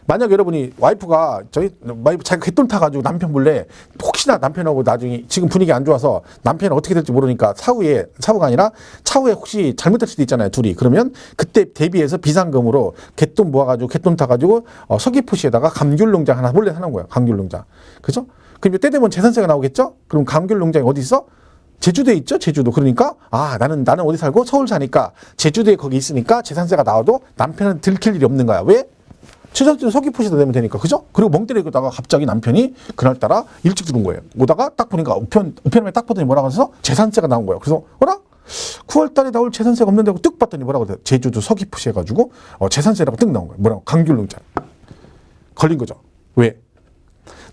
만약 여러분이 와이프가 자기가 개돈 타가지고 남편 몰래 혹시나 남편하고 나중에 지금 분위기 안 좋아서 남편은 어떻게 될지 모르니까 사후가 아니라 차후에 혹시 잘못될 수도 있잖아요. 둘이. 그러면 그때 대비해서 비상금으로 개돈 모아가지고 개돈 타가지고 서귀포시에다가 감귤농장 하나 몰래 하는 거예요. 감귤농장. 그죠? 그럼 때 되면 재산세가 나오겠죠? 그럼 감귤농장이 어디 있어? 제주도에 있죠? 제주도. 그러니까 나는 어디 살고 서울 사니까 제주도에 거기 있으니까 재산세가 나와도 남편은 들킬 일이 없는 거야. 왜? 최저도 서귀포시에다 내면 되니까. 그죠? 그리고 멍 때리다가 갑자기 남편이 그날따라 일찍 들어온 거예요. 오다가 딱 보니까 우편함에 딱 보더니 뭐라고 해서 재산세가 나온 거예요. 그래서 9월달에 나올 재산세가 없는데 하고 뚝 봤더니 뭐라고 해요? 제주도 서귀포시 해가지고 재산세라고 뚝 나온 거예요. 뭐라고? 감귤농장. 걸린 거죠. 왜?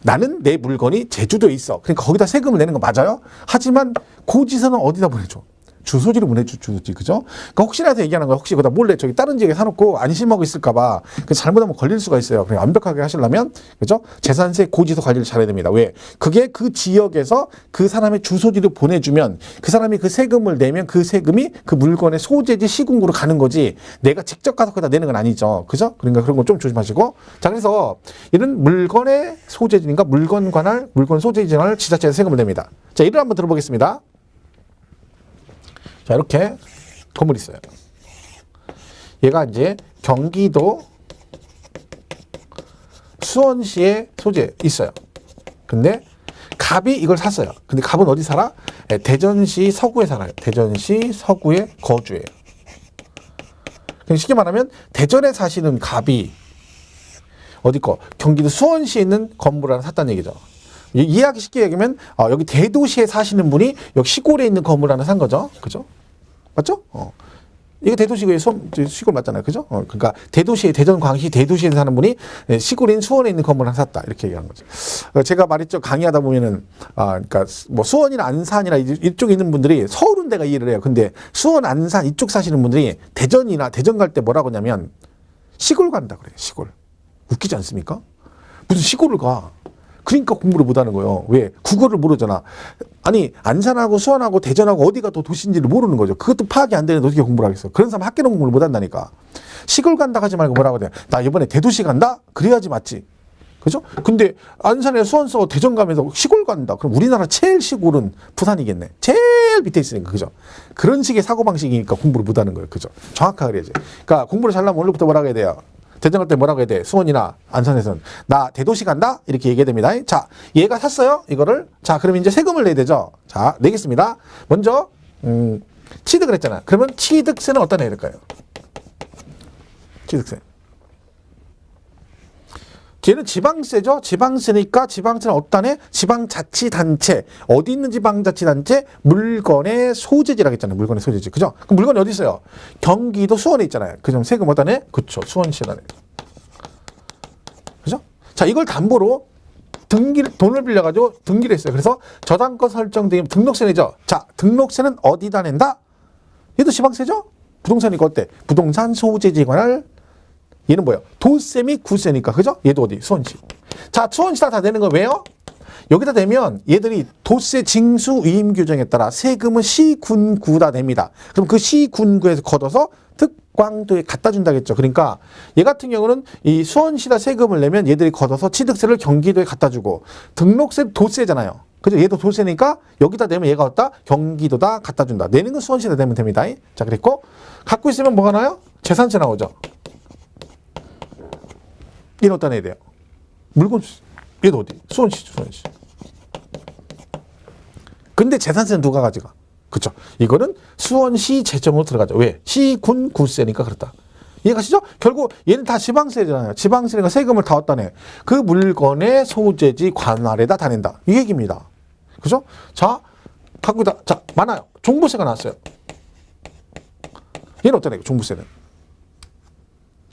나는 내 물건이 제주도에 있어. 그러니까 거기다 세금을 내는 거 맞아요. 하지만 고지서는 어디다 보내줘? 주소지로 보내줘, 주소지. 그죠? 그러니까 혹시라도 얘기하는 거야. 혹시 거기다 몰래 저기 다른 지역에 사놓고 안심하고 있을까봐 잘못하면 걸릴 수가 있어요. 그냥 완벽하게 하시려면, 그죠? 재산세 고지서 관리를 잘해야 됩니다. 왜? 그게 그 지역에서 그 사람의 주소지로 보내주면 그 사람이 그 세금을 내면 그 세금이 그 물건의 소재지 시군구로 가는 거지 내가 직접 가서 거기다 내는 건 아니죠. 그죠? 그러니까 그런 거 좀 조심하시고. 자, 그래서 이런 물건의 소재지니까 물건 관할, 물건 소재지 관할 지자체에서 세금을 냅니다. 자, 예를 한번 들어보겠습니다. 자, 이렇게 건물이 있어요. 얘가 이제 경기도 수원시에 소재 있어요. 근데 갑이 이걸 샀어요. 근데 갑은 어디 살아? 대전시 서구에 살아요. 대전시 서구에 거주해요. 쉽게 말하면 대전에 사시는 갑이 어디 거? 경기도 수원시에 있는 건물을 하나 샀다는 얘기죠. 이해하기 쉽게 얘기하면 여기 대도시에 사시는 분이 여기 시골에 있는 건물 하나 산 거죠. 그죠? 맞죠? 이거 대도시의 시골 맞잖아요. 그죠? 그러니까 대도시에, 대전, 광시 대도시에 사는 분이 시골인 수원에 있는 건물을 하나 샀다. 이렇게 얘기하는 거죠. 제가 말했죠. 강의하다 보면은, 그러니까 뭐 수원이나 안산이나 이쪽에 있는 분들이 서울은 내가 이해를 해요. 근데 수원, 안산 이쪽 사시는 분들이 대전이나 대전 갈 때 뭐라고 하냐면 시골 간다 그래요. 시골. 웃기지 않습니까? 무슨 시골을 가. 그러니까 공부를 못하는 거예요. 왜? 국어를 모르잖아. 아니 안산하고 수원하고 대전하고 어디가 더 도시인지를 모르는 거죠. 그것도 파악이 안 되는데 어떻게 공부를 하겠어. 그런 사람 학교는 공부를 못한다니까. 시골 간다 하지 말고 뭐라고 해야 돼. 나 이번에 대도시 간다? 그래야지 맞지. 그죠? 근데 안산에 수원서 대전 가면서 시골 간다. 그럼 우리나라 제일 시골은 부산이겠네. 제일 밑에 있으니까. 그죠? 그런 식의 사고방식이니까 공부를 못하는 거예요. 그죠? 정확하게 해야지. 그러니까 공부를 잘하면 오늘부터 뭐라고 해야 돼요. 대전 갈 때 뭐라고 해야 돼? 수원이나 안산에서는 나 대도시 간다? 이렇게 얘기해야 됩니다. 자, 얘가 샀어요. 이거를. 자, 그럼 이제 세금을 내야 되죠. 자, 내겠습니다. 먼저 취득을 했잖아. 그러면 취득세는 어디다 내야 될까요? 취득세. 걔는 지방세죠. 지방세니까 지방세는 어디다 내? 지방자치단체. 어디 있는 지방자치단체? 물건의 소재지라고 했잖아요. 물건의 소재지. 그죠? 그럼 물건이 어디 있어요? 경기도 수원에 있잖아요. 그럼 세금 어디다 내? 그쵸. 수원시에다 내. 그죠? 자, 이걸 담보로 돈을 빌려가지고 등기를 했어요. 그래서 저당권 설정되면 등록세 내죠. 자, 등록세는 어디다 낸다? 얘도 지방세죠? 부동산이니까 어때? 부동산 소재지에 관할 얘는 뭐예요? 도세 및 구세니까. 그죠? 얘도 어디? 수원시. 자, 수원시다 다 내는 거 왜요? 여기다 내면 얘들이 도세 징수 위임 규정에 따라 세금은 시, 군, 구다 냅니다. 그럼 그 시, 군, 구에서 걷어서 특광도에 갖다 준다겠죠. 그러니까 얘 같은 경우는 이 수원시다 세금을 내면 얘들이 걷어서 취득세를 경기도에 갖다 주고 등록세 도세잖아요. 그죠? 얘도 도세니까 여기다 내면 얘가 어디다? 경기도다 갖다 준다. 내는 건 수원시다 내면 됩니다. 자, 그랬고 갖고 있으면 뭐가 나와요? 재산세 나오죠. 얘는 어디다 내야 돼요? 물건, 얘도 어디? 수원시죠, 수원시. 근데 재산세는 누가 가져가? 그쵸. 이거는 수원시 재정으로 들어가죠. 왜? 시, 군, 구세니까 그렇다. 이해가시죠? 결국 얘는 다 지방세잖아요. 지방세니까 세금을 다 어디다 내? 그 물건의 소재지 관할에다 다 낸다. 이 얘기입니다. 그죠? 자, 갖고 있다. 자, 많아요. 종부세가 나왔어요. 얘는 어디다 내요? 종부세는?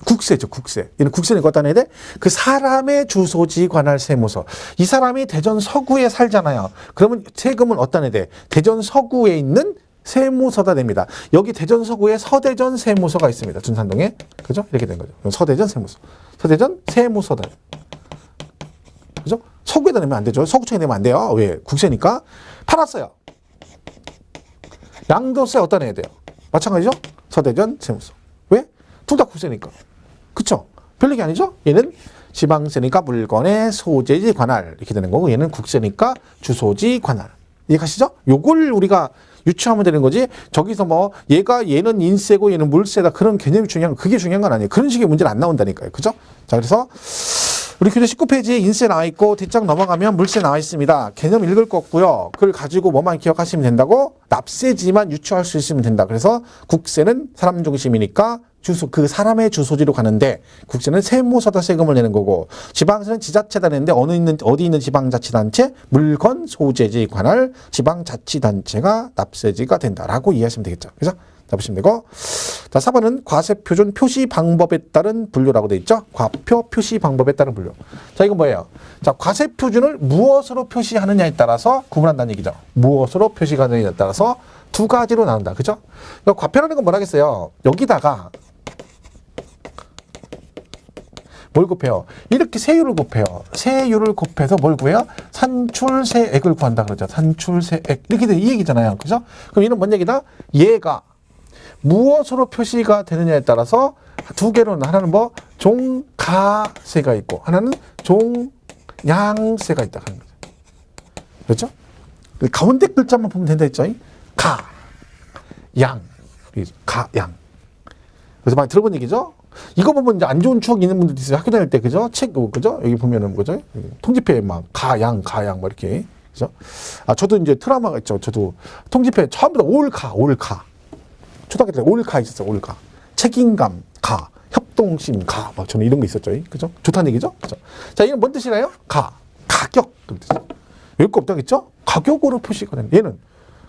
국세죠, 국세. 얘는 국세는 어디다 내야 돼? 그 사람의 주소지 관할 세무서. 이 사람이 대전 서구에 살잖아요. 그러면 세금은 어디다 내야 돼? 대전 서구에 있는 세무서다 냅니다. 여기 대전 서구에 서대전 세무서가 있습니다. 둔산동에. 그죠? 이렇게 된 거죠. 서대전 세무서. 서대전 세무서다. 그죠? 서구에다 내면 안 되죠. 서구청에 내면 안 돼요. 왜? 국세니까. 팔았어요. 양도세 어디다 내야 돼요? 마찬가지죠? 서대전 세무서. 왜? 둘 다 국세니까. 그쵸? 별 얘기 아니죠? 얘는 지방세니까 물건의 소재지 관할 이렇게 되는 거고 얘는 국세니까 주소지 관할. 이해가시죠? 요걸 우리가 유추하면 되는 거지. 저기서 뭐 얘는 인세고 얘는 물세다 그런 개념이 중요한 그게 중요한 건 아니에요. 그런 식의 문제는 안 나온다니까요. 그죠? 자, 그래서 우리 교재 19페이지에 인세 나와 있고 뒷장 넘어가면 물세 나와 있습니다. 개념 읽을 거 없고요. 그걸 가지고 뭐만 기억하시면 된다고? 납세지만 유추할 수 있으면 된다. 그래서 국세는 사람 중심이니까 그 사람의 주소지로 가는데 국세는 세무서다 세금을 내는 거고 지방세는 지자체다 내는데 어디 있는 지방자치단체 물건 소재지 관할 지방자치단체가 납세지가 된다라고 이해하시면 되겠죠. 그죠? 자, 보시면 되고. 자, 4번은 과세표준 표시 방법에 따른 분류라고 돼 있죠. 과표 표시 방법에 따른 분류. 자, 이건 뭐예요? 자, 과세표준을 무엇으로 표시하느냐에 따라서 구분한다는 얘기죠. 무엇으로 표시가 하느냐에 따라서 두 가지로 나눈다. 그죠? 그러니까 과표라는 건 뭐라겠어요? 여기다가 뭘 곱해요? 이렇게 세율을 곱해요. 세율을 곱해서 뭘 구해요? 산출세액을 구한다 그러죠. 산출세액. 이렇게 돼, 이 얘기잖아요. 그죠? 그럼 이는 뭔 얘기다? 얘가 무엇으로 표시가 되느냐에 따라서 두 개로 하나는 뭐 종가세가 있고 하나는 종양세가 있다 하는 거죠. 그렇죠? 가운데 글자만 보면 된다 했죠. 가, 양, 가, 양. 그래서 많이 들어본 얘기죠. 이거 보면 이제 안 좋은 추억이 있는 분들도 있어요. 학교 다닐 때, 그죠? 책, 그죠? 여기 보면은, 그죠? 통지표에 막, 가양, 뭐 이렇게. 그죠? 아, 저도 이제 트라우마가 있죠. 저도 통지표에 처음부터 올가. 초등학교 때 올가 있었어요. 올가. 책임감, 가. 협동심, 가. 막 저는 이런 거 있었죠. 그죠? 좋다는 얘기죠? 그죠? 자, 이건 뭔 뜻이나요? 가격. 그런 뜻이죠. 여기 거 없다겠죠? 가격으로 표시가 되는. 얘는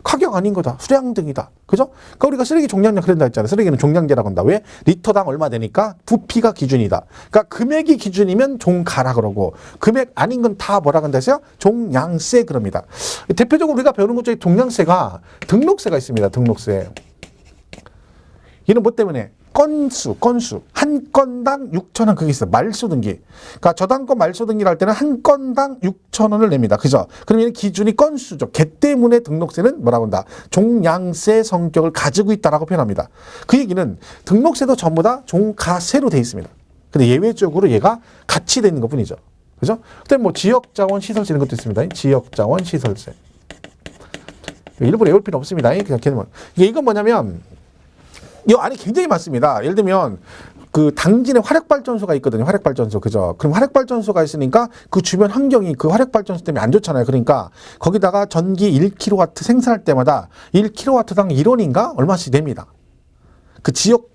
가격 아닌 거다. 수량등이다. 그죠? 그러니까 우리가 쓰레기 종량량 그런다 했잖아요. 쓰레기는 종량제라고 한다. 왜? 리터당 얼마 되니까 부피가 기준이다. 그러니까 금액이 기준이면 종가라 그러고 금액 아닌 건 다 뭐라 한다 해서요? 종량세 그럽니다. 대표적으로 우리가 배우는 것 중에 종량세가 등록세가 있습니다. 등록세. 얘는 뭐 때문에? 건수. 한 건당 6,000원 그게 있어요. 말소등기. 그러니까 저당권 말소등기를 할 때는 한 건당 6,000원을 냅니다. 그죠? 그럼 얘는 기준이 건수죠. 걔 때문에 등록세는 뭐라고 한다? 종량세 성격을 가지고 있다라고 표현합니다. 그 얘기는 등록세도 전부 다 종가세로 돼 있습니다. 근데 예외적으로 얘가 같이 되는 것 뿐이죠. 그죠? 그다음에 뭐 지역자원 시설세 이런 것도 있습니다. 지역자원 시설세. 일부러 외울 필요 없습니다. 그냥 걔는 이건 뭐냐면 이 안에 굉장히 많습니다. 예를 들면 그 당진에 화력발전소가 있거든요. 화력발전소 그죠? 그럼 화력발전소가 있으니까 그 주변 환경이 그 화력발전소 때문에 안 좋잖아요. 그러니까 거기다가 전기 1kW 생산할 때마다 1kW당 1원인가 얼마씩 냅니다. 그 지역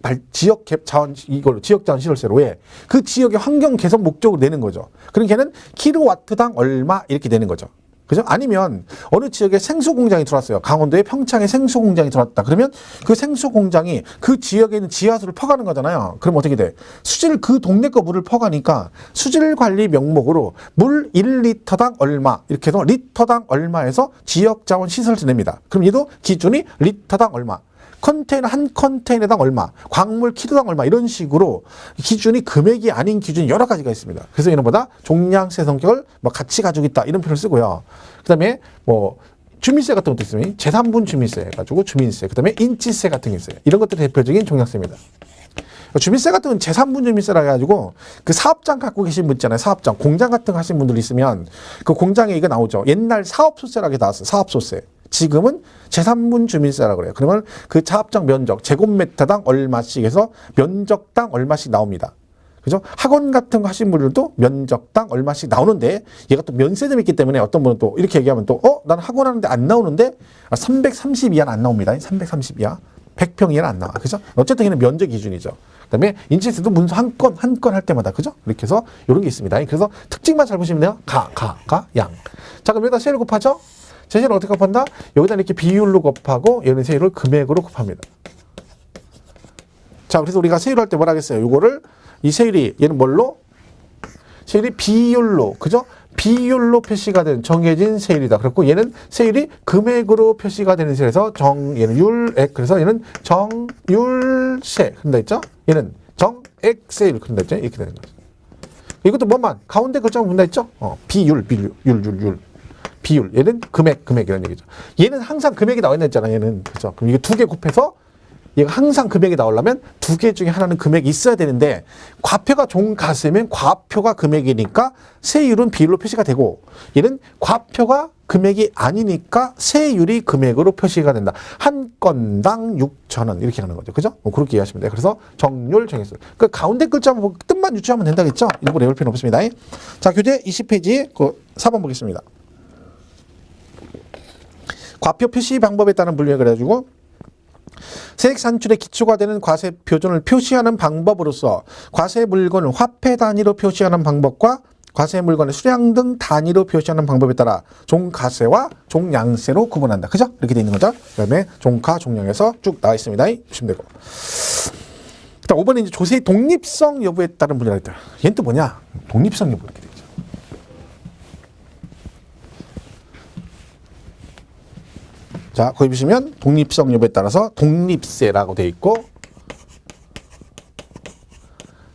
자원 이걸로 지역 자원 시설세로 왜? 그 지역의 환경 개선 목적으로 내는 거죠. 그러니까 걔는 킬로와트당 얼마 이렇게 내는 거죠. 그죠? 아니면 어느 지역에 생수 공장이 들어왔어요. 강원도에 평창에 생수 공장이 들어왔다. 그러면 그 생수 공장이 그 지역에 있는 지하수를 퍼가는 거잖아요. 그럼 어떻게 돼? 수질 그 동네 거 물을 퍼가니까 수질 관리 명목으로 물 1리터당 얼마 이렇게 해서 리터당 얼마에서 지역 자원 시설세 냅니다. 그럼 얘도 기준이 리터당 얼마. 컨테이너 한 컨테이너당 얼마, 광물 키로당 얼마 이런 식으로 기준이 금액이 아닌 기준이 여러 가지가 있습니다. 그래서 얘는 보다 종량세 성격을 뭐 같이 가지고 있다 이런 표현을 쓰고요. 그다음에 뭐 주민세 같은 것도 있으면 제3분 주민세 해가지고 주민세, 그다음에 인치세 같은 게 있어요. 이런 것들이 대표적인 종량세입니다. 주민세 같은 건 제3분 주민세라 해가지고 그 사업장 갖고 계신 분 있잖아요. 사업장, 공장 같은 거 하신 분들 있으면 그 공장에 이거 나오죠. 옛날 사업소세라고 나왔어요. 사업소세. 지금은 제3분 주민세라고 그래요. 그러면 그 사업장 면적, 제곱미터당 얼마씩 해서 면적당 얼마씩 나옵니다. 그죠? 학원 같은 거 하신 분들도 면적당 얼마씩 나오는데 얘가 또 면세점이 있기 때문에 어떤 분은 또 이렇게 얘기하면 또 난 학원 하는데 안 나오는데 330 이하는 안 나옵니다. 330 이하. 100평 이하는 안 나와. 그죠? 어쨌든 얘는 면적 기준이죠. 그다음에 인치세도 문서 한 건 할 때마다 그죠? 이렇게 해서 이런 게 있습니다. 그래서 특징만 잘 보시면 돼요. 양. 자, 그럼 여기다 세를 곱하죠? 세율을 어떻게 곱한다? 여기다 이렇게 비율로 곱하고 얘는 세율을 금액으로 곱합니다. 자, 그래서 우리가 세율할 때 뭐라 하겠어요? 요거를 이 세율이 얘는 뭘로? 세율이 비율로 그죠? 비율로 표시가 된 정해진 세율이다. 그렇고 얘는 세율이 금액으로 표시가 되는 세율에서 얘는 율액 그래서 얘는 정율세 그런다 했죠? 얘는 정액세율 그런다 했죠? 이렇게 되는 거죠. 이것도 뭐만 가운데 글자만 본다 했죠? 비율. 비율. 얘는 금액 이런 얘기죠. 얘는 항상 금액이 나와 있는 했잖아. 얘는 그죠? 그럼 이게 두 개 곱해서 얘가 항상 금액이 나오려면 두 개 중에 하나는 금액이 있어야 되는데 과표가 종가세면 과표가 금액이니까 세율은 비율로 표시가 되고 얘는 과표가 금액이 아니니까 세율이 금액으로 표시가 된다. 한 건당 6,000원 이렇게 하는 거죠. 그죠? 그렇게 이해하시면 돼요. 그래서 정률 정액수. 그 가운데 글자만 보고 뜻만 유추하면 된다겠죠? 일부러 외울 필요는 없습니다. 자, 교재 20페이지 그 4번 보겠습니다. 과표 표시 방법에 따른 분류에 그래가지고 세액 산출의 기초가 되는 과세 표준을 표시하는 방법으로서 과세 물건을 화폐 단위로 표시하는 방법과 과세 물건의 수량 등 단위로 표시하는 방법에 따라 종가세와 종량세로 구분한다. 그죠? 이렇게 돼 있는 거죠. 그 다음에 종가, 종량에서 쭉 나와 있습니다. 보시면 되고. 일단 5번은 이제 조세의 독립성 여부에 따른 분류가 있다. 얘는 또 뭐냐? 독립성 여부 이렇게 되죠. 자, 거기 보시면 독립성 여부에 따라서 독립세라고 돼 있고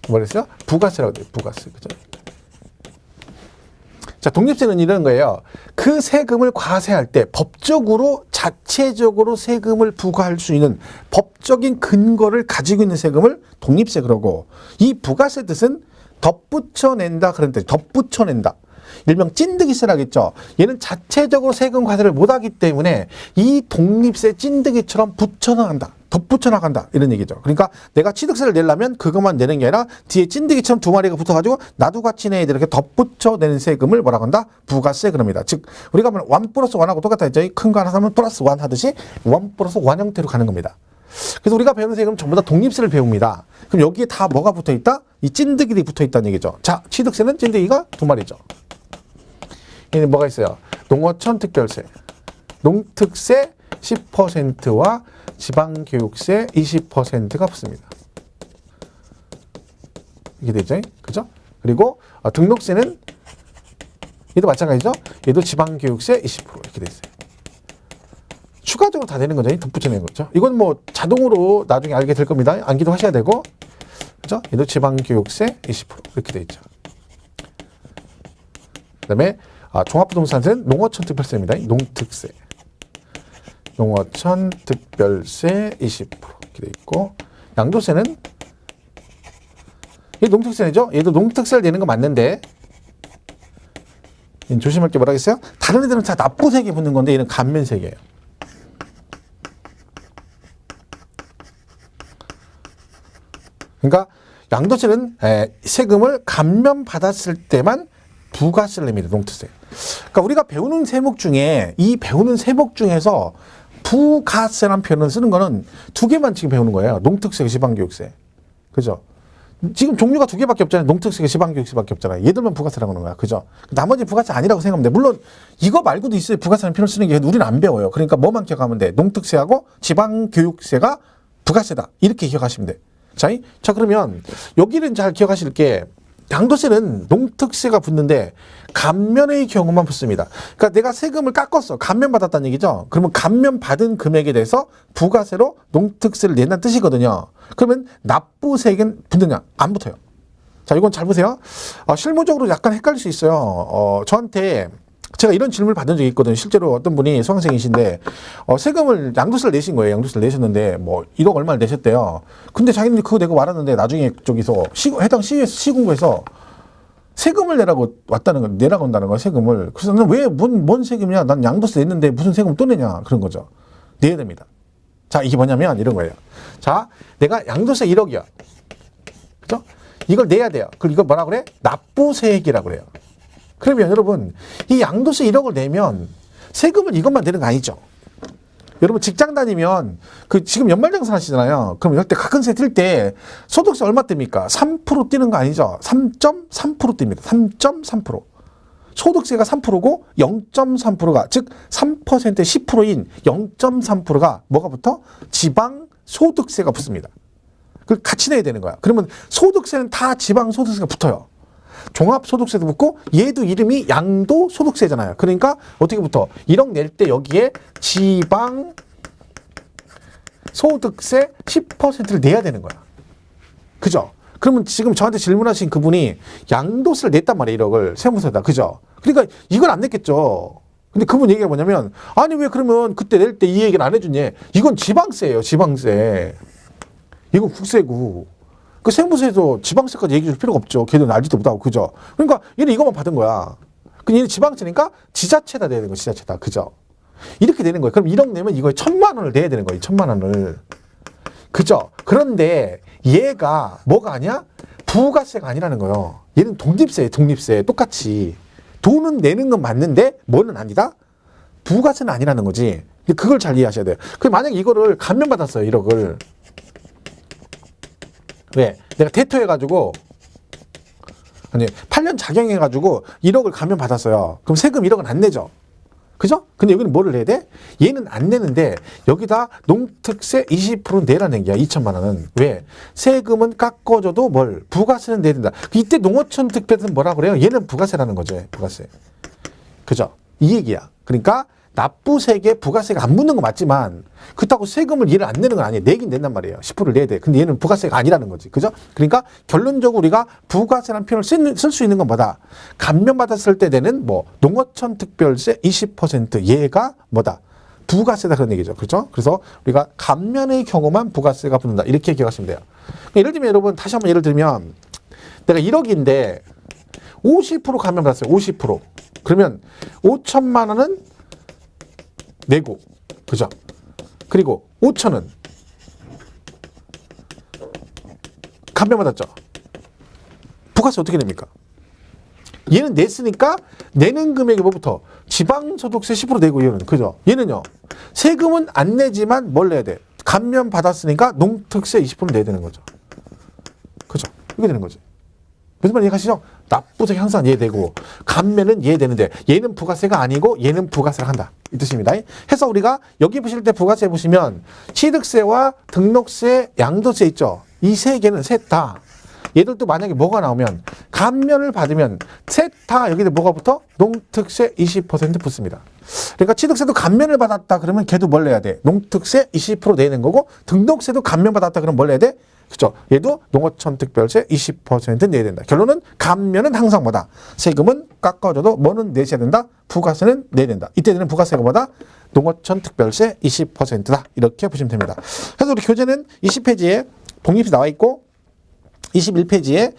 뭐랬어요? 부가세라고 돼 있어요. 부가세. 그죠? 자, 독립세는 이런 거예요. 그 세금을 과세할 때 법적으로 자체적으로 세금을 부과할 수 있는 법적인 근거를 가지고 있는 세금을 독립세 그러고 이 부가세 뜻은 덧붙여낸다 그런 뜻. 덧붙여낸다. 일명 찐득이세라겠죠. 얘는 자체적으로 세금 과세를 못하기 때문에 이 독립세 찐득이처럼 붙여나간다. 덧붙여나간다. 이런 얘기죠. 그러니까 내가 취득세를 내려면 그것만 내는 게 아니라 뒤에 찐득이처럼 두 마리가 붙어가지고 나도 같이 내야 돼. 이렇게 덧붙여내는 세금을 뭐라고 한다? 부가세 그럽니다. 즉 우리가 하면 1 플러스 1하고 똑같다 했죠. 큰 거 하나 사면 플러스 1 하듯이 1 플러스 1 형태로 가는 겁니다. 그래서 우리가 배우는 세금은 전부 다 독립세를 배웁니다. 그럼 여기에 다 뭐가 붙어있다? 이 찐득이들이 붙어있다는 얘기죠. 자, 취득세는 찐득이가 두 마리죠. 얘는 뭐가 있어요? 농어촌 특별세, 농특세, 10%와 지방교육세 20%가 붙습니다. 이게 되죠? 그죠? 그리고 등록세는 얘도 마찬가지죠? 얘도 지방교육세 20% 이렇게 돼 있어요. 추가적으로 다 되는 거죠. 덧붙여내는 거죠. 이건 뭐 자동으로 나중에 알게 될 겁니다. 암기도 하셔야 되고, 그죠? 얘도 지방교육세 20% 이렇게 돼 있죠. 그다음에 종합부동산세는 농어촌 특별세입니다. 농특세. 농어촌 특별세 20% 이렇게 돼 있고, 양도세는 얘 농특세죠. 얘도 농특세를 내는 거 맞는데 조심할 게 뭐라겠어요? 다른 애들은 다 납부세액이 붙는 건데 얘는 감면세액이에요. 그러니까 양도세는 세금을 감면받았을 때만 부가세를 냅니다. 농특세. 그러니까 우리가 배우는 세목 중에 이 배우는 세목 중에서 부가세라는 표현을 쓰는 거는 두 개만 지금 배우는 거예요. 농특세, 지방교육세. 그죠? 지금 종류가 두 개밖에 없잖아요. 농특세, 지방교육세밖에 없잖아요. 얘들만 부가세라고 하는 거야. 그죠? 나머지 부가세 아니라고 생각하면 돼. 물론 이거 말고도 있어요. 부가세라는 표현을 쓰는 게 우리는 안 배워요. 그러니까 뭐만 기억하면 돼. 농특세하고 지방교육세가 부가세다. 이렇게 기억하시면 돼. 자 그러면 여기는 잘 기억하실 게 양도세는 농특세가 붙는데 감면의 경우만 붙습니다. 그러니까 내가 세금을 깎았어. 감면받았다는 얘기죠. 그러면 감면받은 금액에 대해서 부가세로 농특세를 낸다는 뜻이거든요. 그러면 납부세액은 붙느냐? 안 붙어요. 자, 이건 잘 보세요. 실무적으로 약간 헷갈릴 수 있어요. 저한테 제가 이런 질문을 받은 적이 있거든요. 실제로 어떤 분이 수강생이신데 세금을 양도세를 내신 거예요. 양도세를 내셨는데 뭐 1억 얼마를 내셨대요. 근데 자기는 그거 내고 말았는데 나중에 저기서 해당 시군구에서 세금을 내라고 내라고 한다는 거야. 세금을. 그래서 난 왜 뭔 세금이냐? 난 양도세 냈는데 무슨 세금 또 내냐? 그런 거죠. 내야 됩니다. 자, 이게 뭐냐면 이런 거예요. 자, 내가 양도세 1억이야. 그죠? 이걸 내야 돼요. 그리고 이걸 뭐라 그래? 납부세액이라고 그래요. 그러면 여러분 이 양도세 1억을 내면 세금을 이것만 내는 거 아니죠? 여러분 직장 다니면 지금 연말정산 하시잖아요. 그럼 이럴 때 가끔씩 뛸 때 소득세 얼마 뗍니까? 3% 뛰는 거 아니죠? 3.3% 뗍니다. 3.3%. 소득세가 3%고 0.3%가 즉 3%의 10%인 0.3%가 뭐가 붙어? 지방소득세가 붙습니다. 그걸 같이 내야 되는 거야. 그러면 소득세는 다 지방소득세가 붙어요. 종합소득세도 붙고 얘도 이름이 양도소득세잖아요. 그러니까 어떻게 붙어? 1억 낼 때 여기에 지방소득세 10%를 내야 되는 거야. 그죠? 그러면 지금 저한테 질문하신 그분이 양도세를 냈단 말이에요. 1억을 세무서에다. 그죠? 그러니까 이걸 안 냈겠죠. 근데 그분 얘기가 뭐냐면 아니 왜 그러면 그때 낼 때 이 얘기를 안 해주냐. 이건 지방세예요. 지방세. 이건 국세고. 그 세무서에서 지방세까지 얘기해 줄 필요가 없죠. 걔들은 알지도 못하고. 그죠? 그러니까 얘는 이것만 받은 거야. 근데 얘는 지방세니까 지자체다 내야 되는 거야. 지자체다. 그죠? 이렇게 되는 거예요. 그럼 1억 내면 이거에 1,000만 원을 내야 되는 거예요. 1,000만 원을. 그죠? 그런데 얘가 뭐가 아니야? 부가세가 아니라는 거예요. 얘는 독립세예요. 독립세. 똑같이. 돈은 내는 건 맞는데 뭐는 아니다? 부가세는 아니라는 거지. 그걸 잘 이해하셔야 돼요. 만약에 이거를 감면받았어요. 1억을. 왜? 내가 대토해가지고, 8년 작용해가지고 1억을 감면받았어요. 그럼 세금 1억은 안 내죠? 그죠? 근데 여기는 뭐를 내야 돼? 얘는 안 내는데 여기다 농특세 20% 내라는 얘기야. 2천만 원은. 왜? 세금은 깎아줘도 부가세는 내야 된다. 이때 농어촌 특별세는 뭐라 그래요? 얘는 부가세라는 거죠. 부가세. 그죠? 이 얘기야. 그러니까 납부세액에 부가세가 안 붙는 거 맞지만 그렇다고 세금을 얘를 안 내는 건 아니에요. 내긴 낸단 말이에요. 10%를 내야 돼. 근데 얘는 부가세가 아니라는 거지. 그죠? 그러니까 결론적으로 우리가 부가세라는 표현을 쓸 수 있는 건 뭐다? 감면받았을 때 되는 농어촌 특별세 20% 얘가 뭐다? 부가세다 그런 얘기죠. 그렇죠? 그래서 우리가 감면의 경우만 부가세가 붙는다. 이렇게 기억하시면 돼요. 예를 들면 여러분 다시 한번 예를 들면 내가 1억인데 50% 감면받았어요. 50%. 그러면 5천만 원은 내고, 그죠? 그리고 5천은 감면받았죠. 부가세 어떻게 냅니까? 얘는 냈으니까 내는 금액이 뭐부터? 지방소득세 10% 내고 얘는, 그죠? 얘는요. 세금은 안 내지만 뭘 내야 돼? 감면받았으니까 농특세 20% 내야 되는 거죠. 그죠? 이게 되는 거지. 무슨 말인지 이해가시죠? 납부세 향상 이해되고 감면은 이해되는데 얘는 부가세가 아니고 얘는 부가세를 한다. 이 뜻입니다. 해서 우리가 여기 보실 때 부가세 보시면 취득세와 등록세, 양도세 있죠. 이 세 개는 셋 다. 얘들도 만약에 뭐가 나오면 감면을 받으면 셋 다 여기에 뭐가 붙어? 농특세 20% 붙습니다. 그러니까 취득세도 감면을 받았다 그러면 걔도 뭘 내야 돼? 농특세 20% 내는 거고 등록세도 감면 받았다 그러면 뭘 내야 돼? 그죠? 얘도 농어촌 특별세 20% 내야 된다. 결론은 감면은 항상 뭐다? 세금은 깎아줘도 뭐는 내셔야 된다? 부가세는 내야 된다. 이때 되는 부가세가 뭐다? 농어촌 특별세 20%다. 이렇게 보시면 됩니다. 그래서 우리 교재는 20페이지에 독립이 나와 있고 21페이지에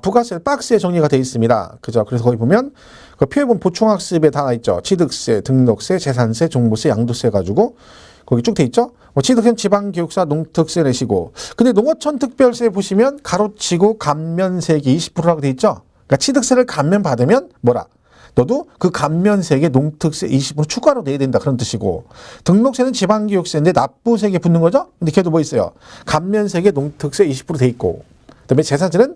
부가세 박스에 정리가 되어 있습니다. 그죠? 그래서 거기 보면 그 표해본 보충학습에 다 나와 있죠. 취득세, 등록세, 재산세, 종부세, 양도세 가지고 거기 쭉 돼 있죠. 뭐 취득세는 지방교육사, 농특세 내시고. 근데 농어촌 특별세 보시면 가로치고 감면세액이 20%라고 돼 있죠. 그러니까 취득세를 감면 받으면 뭐라? 너도 그 감면세액에 농특세 20% 추가로 내야 된다 그런 뜻이고, 등록세는 지방교육세인데 납부세액에 붙는 거죠. 근데 걔도 뭐 있어요? 감면세액에 농특세 20% 돼 있고, 그다음에 재산세는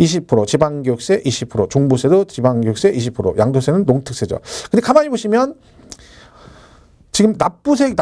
20%, 지방교육세 20%, 종부세도 지방교육세 20%, 양도세는 농특세죠. 근데 가만히 보시면 지금 납부세액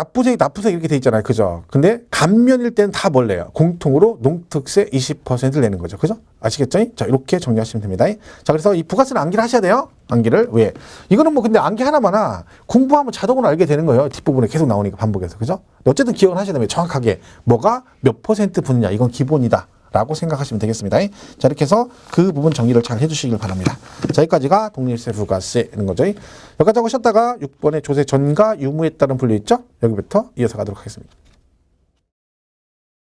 이렇게 돼 있잖아요. 그죠? 근데 감면일 때는 다 뭘 내요? 공통으로 농특세 20%를 내는 거죠. 그죠? 아시겠죠? 자, 이렇게 정리하시면 됩니다. 자, 그래서 이 부가세는 암기를 하셔야 돼요. 암기를. 왜? 이거는 뭐 근데 암기 하나마나 공부하면 자동으로 알게 되는 거예요. 뒷부분에 계속 나오니까 반복해서. 그죠? 어쨌든 기억을 하셔야 되면 정확하게 뭐가 몇 퍼센트 붙느냐. 이건 기본이다. 라고 생각하시면 되겠습니다. 자, 이렇게 해서 그 부분 정리를 잘 해주시길 바랍니다. 자, 여기까지가 독립세, 부가세 있는 거죠. 여기까지 하고 쉬었다가 6번의 조세 전가 유무에 따른 분류 있죠? 여기부터 이어서 가도록 하겠습니다.